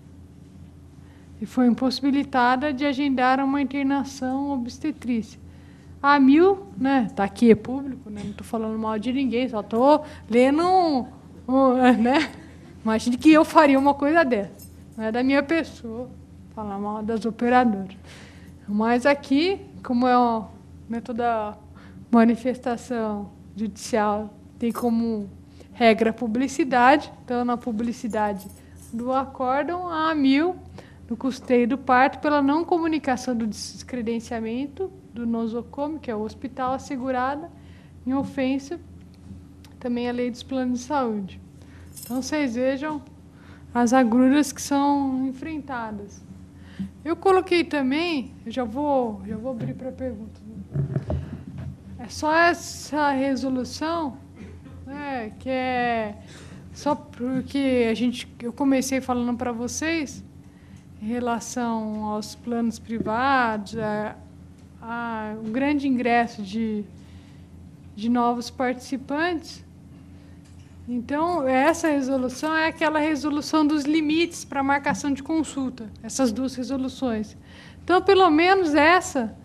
E foi impossibilitada de agendar uma internação obstetrícia. A 1000, né? Está aqui, é público, né? Não estou falando mal de ninguém, só estou lendo né? Imagine que eu faria uma coisa dessa. Não é da minha pessoa falar mal das operadoras. Mas aqui, como toda manifestação judicial tem como regra a publicidade, então, na publicidade do acórdão, a 1000, no custeio do parto, pela não comunicação do descredenciamento do nosocomio, que é o hospital assegurado, em ofensa também à lei dos planos de saúde. Então, vocês vejam as agruras que são enfrentadas. Eu coloquei também, eu já vou abrir para perguntas. É só essa resolução, né, que é só porque eu comecei falando para vocês em relação aos planos privados, o grande ingresso de novos participantes. Então, essa resolução é aquela resolução dos limites para marcação de consulta, essas duas resoluções. Então, pelo menos essa,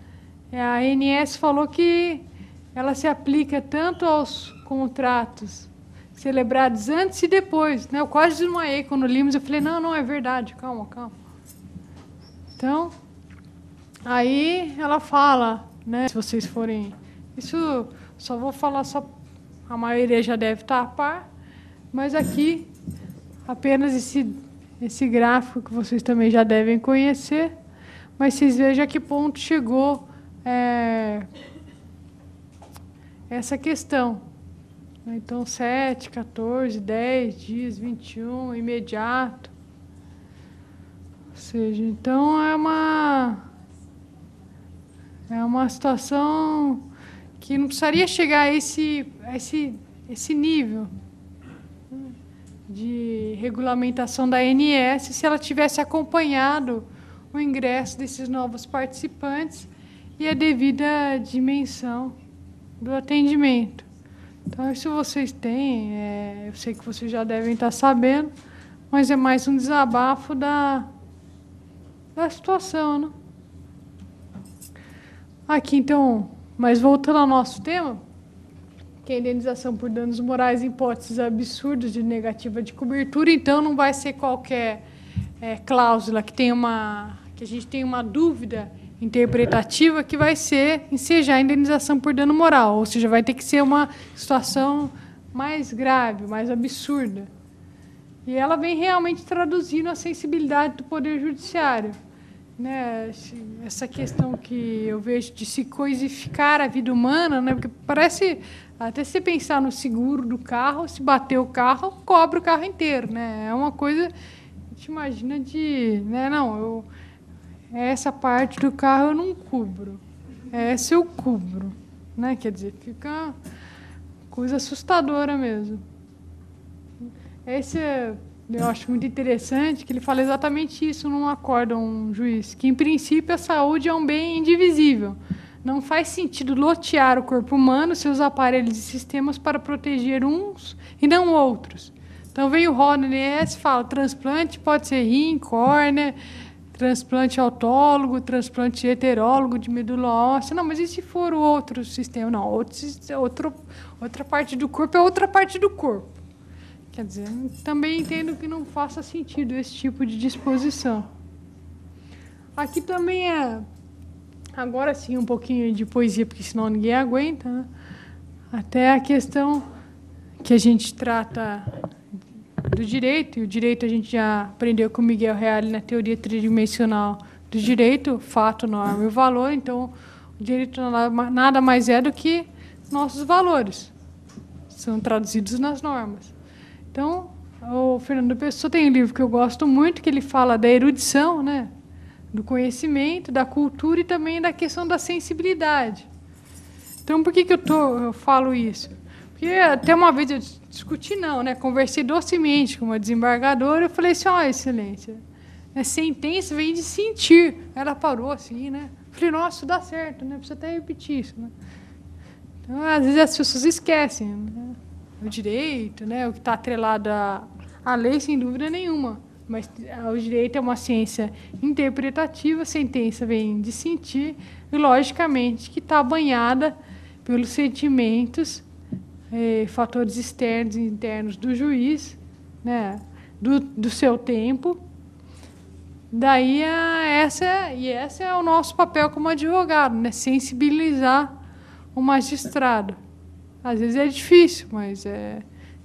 a ANS falou que ela se aplica tanto aos contratos celebrados antes e depois. Né? Eu quase desmaiei quando limos, eu falei, não é verdade, calma. Então, aí ela fala, né, se vocês forem... Isso só vou falar, a maioria já deve estar a par, mas aqui apenas esse gráfico que vocês também já devem conhecer, mas vocês vejam a que ponto chegou essa questão. Então, 7, 14, 10 dias, 21, imediato. Ou seja, então é uma situação que não precisaria chegar a esse nível de regulamentação da ANS se ela tivesse acompanhado o ingresso desses novos participantes e a devida dimensão do atendimento. Então, isso vocês têm, eu sei que vocês já devem estar sabendo, mas é mais um desabafo da situação, né? Aqui, então, mas voltando ao nosso tema, que é a indenização por danos morais em hipóteses absurdas de negativa de cobertura, então não vai ser qualquer cláusula que a gente tem uma dúvida interpretativa que vai ensejar a indenização por dano moral, ou seja, vai ter que ser uma situação mais grave, mais absurda. E ela vem realmente traduzindo a sensibilidade do Poder Judiciário. Né? Essa questão que eu vejo de se coisificar a vida humana, né? Porque parece, até se pensar no seguro do carro, se bater o carro, cobre o carro inteiro. Né? É uma coisa, a gente imagina né? Essa parte do carro eu não cubro, essa eu cubro. Né? Quer dizer, fica uma coisa assustadora mesmo. Eu acho muito interessante que ele fala exatamente isso num acórdão, juiz, que, em princípio, a saúde é um bem indivisível. Não faz sentido lotear o corpo humano, seus aparelhos e sistemas para proteger uns e não outros. Então, vem o RODNS e fala, transplante pode ser rim, córnea, transplante autólogo, transplante heterólogo de medula óssea. Não, mas e se for o outro sistema? Não, outra parte do corpo é outra parte do corpo. Quer dizer, também entendo que não faça sentido esse tipo de disposição. Aqui também agora sim, um pouquinho de poesia, porque senão ninguém aguenta, né? Até a questão que a gente trata do direito, e o direito a gente já aprendeu com Miguel Reale na teoria tridimensional do direito, fato, norma e valor. Então, o direito nada mais é do que nossos valores. São traduzidos nas normas. Então, o Fernando Pessoa tem um livro que eu gosto muito, que ele fala da erudição, né? Do conhecimento, da cultura e também da questão da sensibilidade. Então, por que eu falo isso? Porque até uma vez eu discuti, né? Conversei docemente com uma desembargadora, eu falei assim, excelência, a sentença vem de sentir. Ela parou assim, né? Eu falei, nossa, isso dá certo, né? Precisa até repetir isso, né? Então, às vezes as pessoas esquecem, né? O direito, né? O que está atrelado à lei, sem dúvida nenhuma. Mas o direito é uma ciência interpretativa, a sentença vem de sentir, e, logicamente, que está banhada pelos sentimentos, fatores externos e internos do juiz, né? Do seu tempo. Daí, esse é o nosso papel como advogado, né? Sensibilizar o magistrado. Às vezes é difícil, mas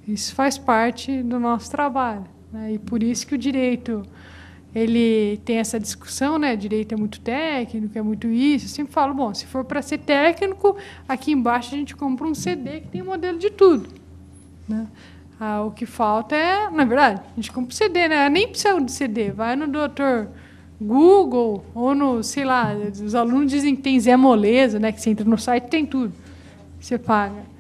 isso faz parte do nosso trabalho. Né? E por isso que o direito ele tem essa discussão, né? Direito é muito técnico, é muito isso. Eu sempre falo, bom, se for para ser técnico, aqui embaixo a gente compra um CD que tem modelo de tudo. Né? O que falta na verdade, a gente compra um CD, né? Nem precisa de CD, vai no Dr. Google ou no, sei lá, os alunos dizem que tem Zé Moleza, né? Que você entra no site tem tudo, você paga.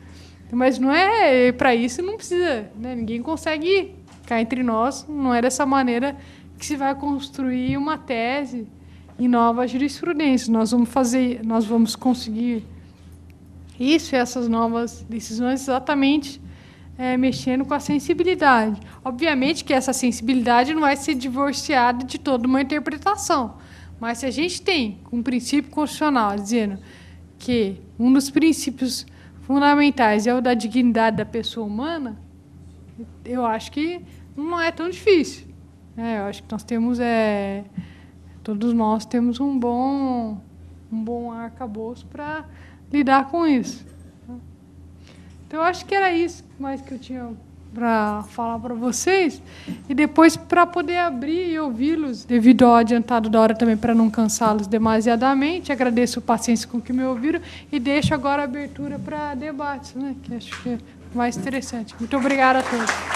Mas não é para isso, não precisa, né? Ninguém consegue, cá entre nós, não é dessa maneira que se vai construir uma tese em nova jurisprudência. Nós vamos conseguir isso e essas novas decisões exatamente mexendo com a sensibilidade. Obviamente que essa sensibilidade não vai ser divorciada de toda uma interpretação, mas se a gente tem um princípio constitucional dizendo que um dos princípios fundamentais é o da dignidade da pessoa humana, eu acho que não é tão difícil. Eu acho que nós temos, todos nós temos um bom arcabouço para lidar com isso. Então, eu acho que era isso mais que eu tinha para falar para vocês. E depois, para poder abrir e ouvi-los, devido ao adiantado da hora também, para não cansá-los demasiadamente, agradeço a paciência com que me ouviram e deixo agora a abertura para debates, né, que acho que é mais interessante. Muito obrigada a todos.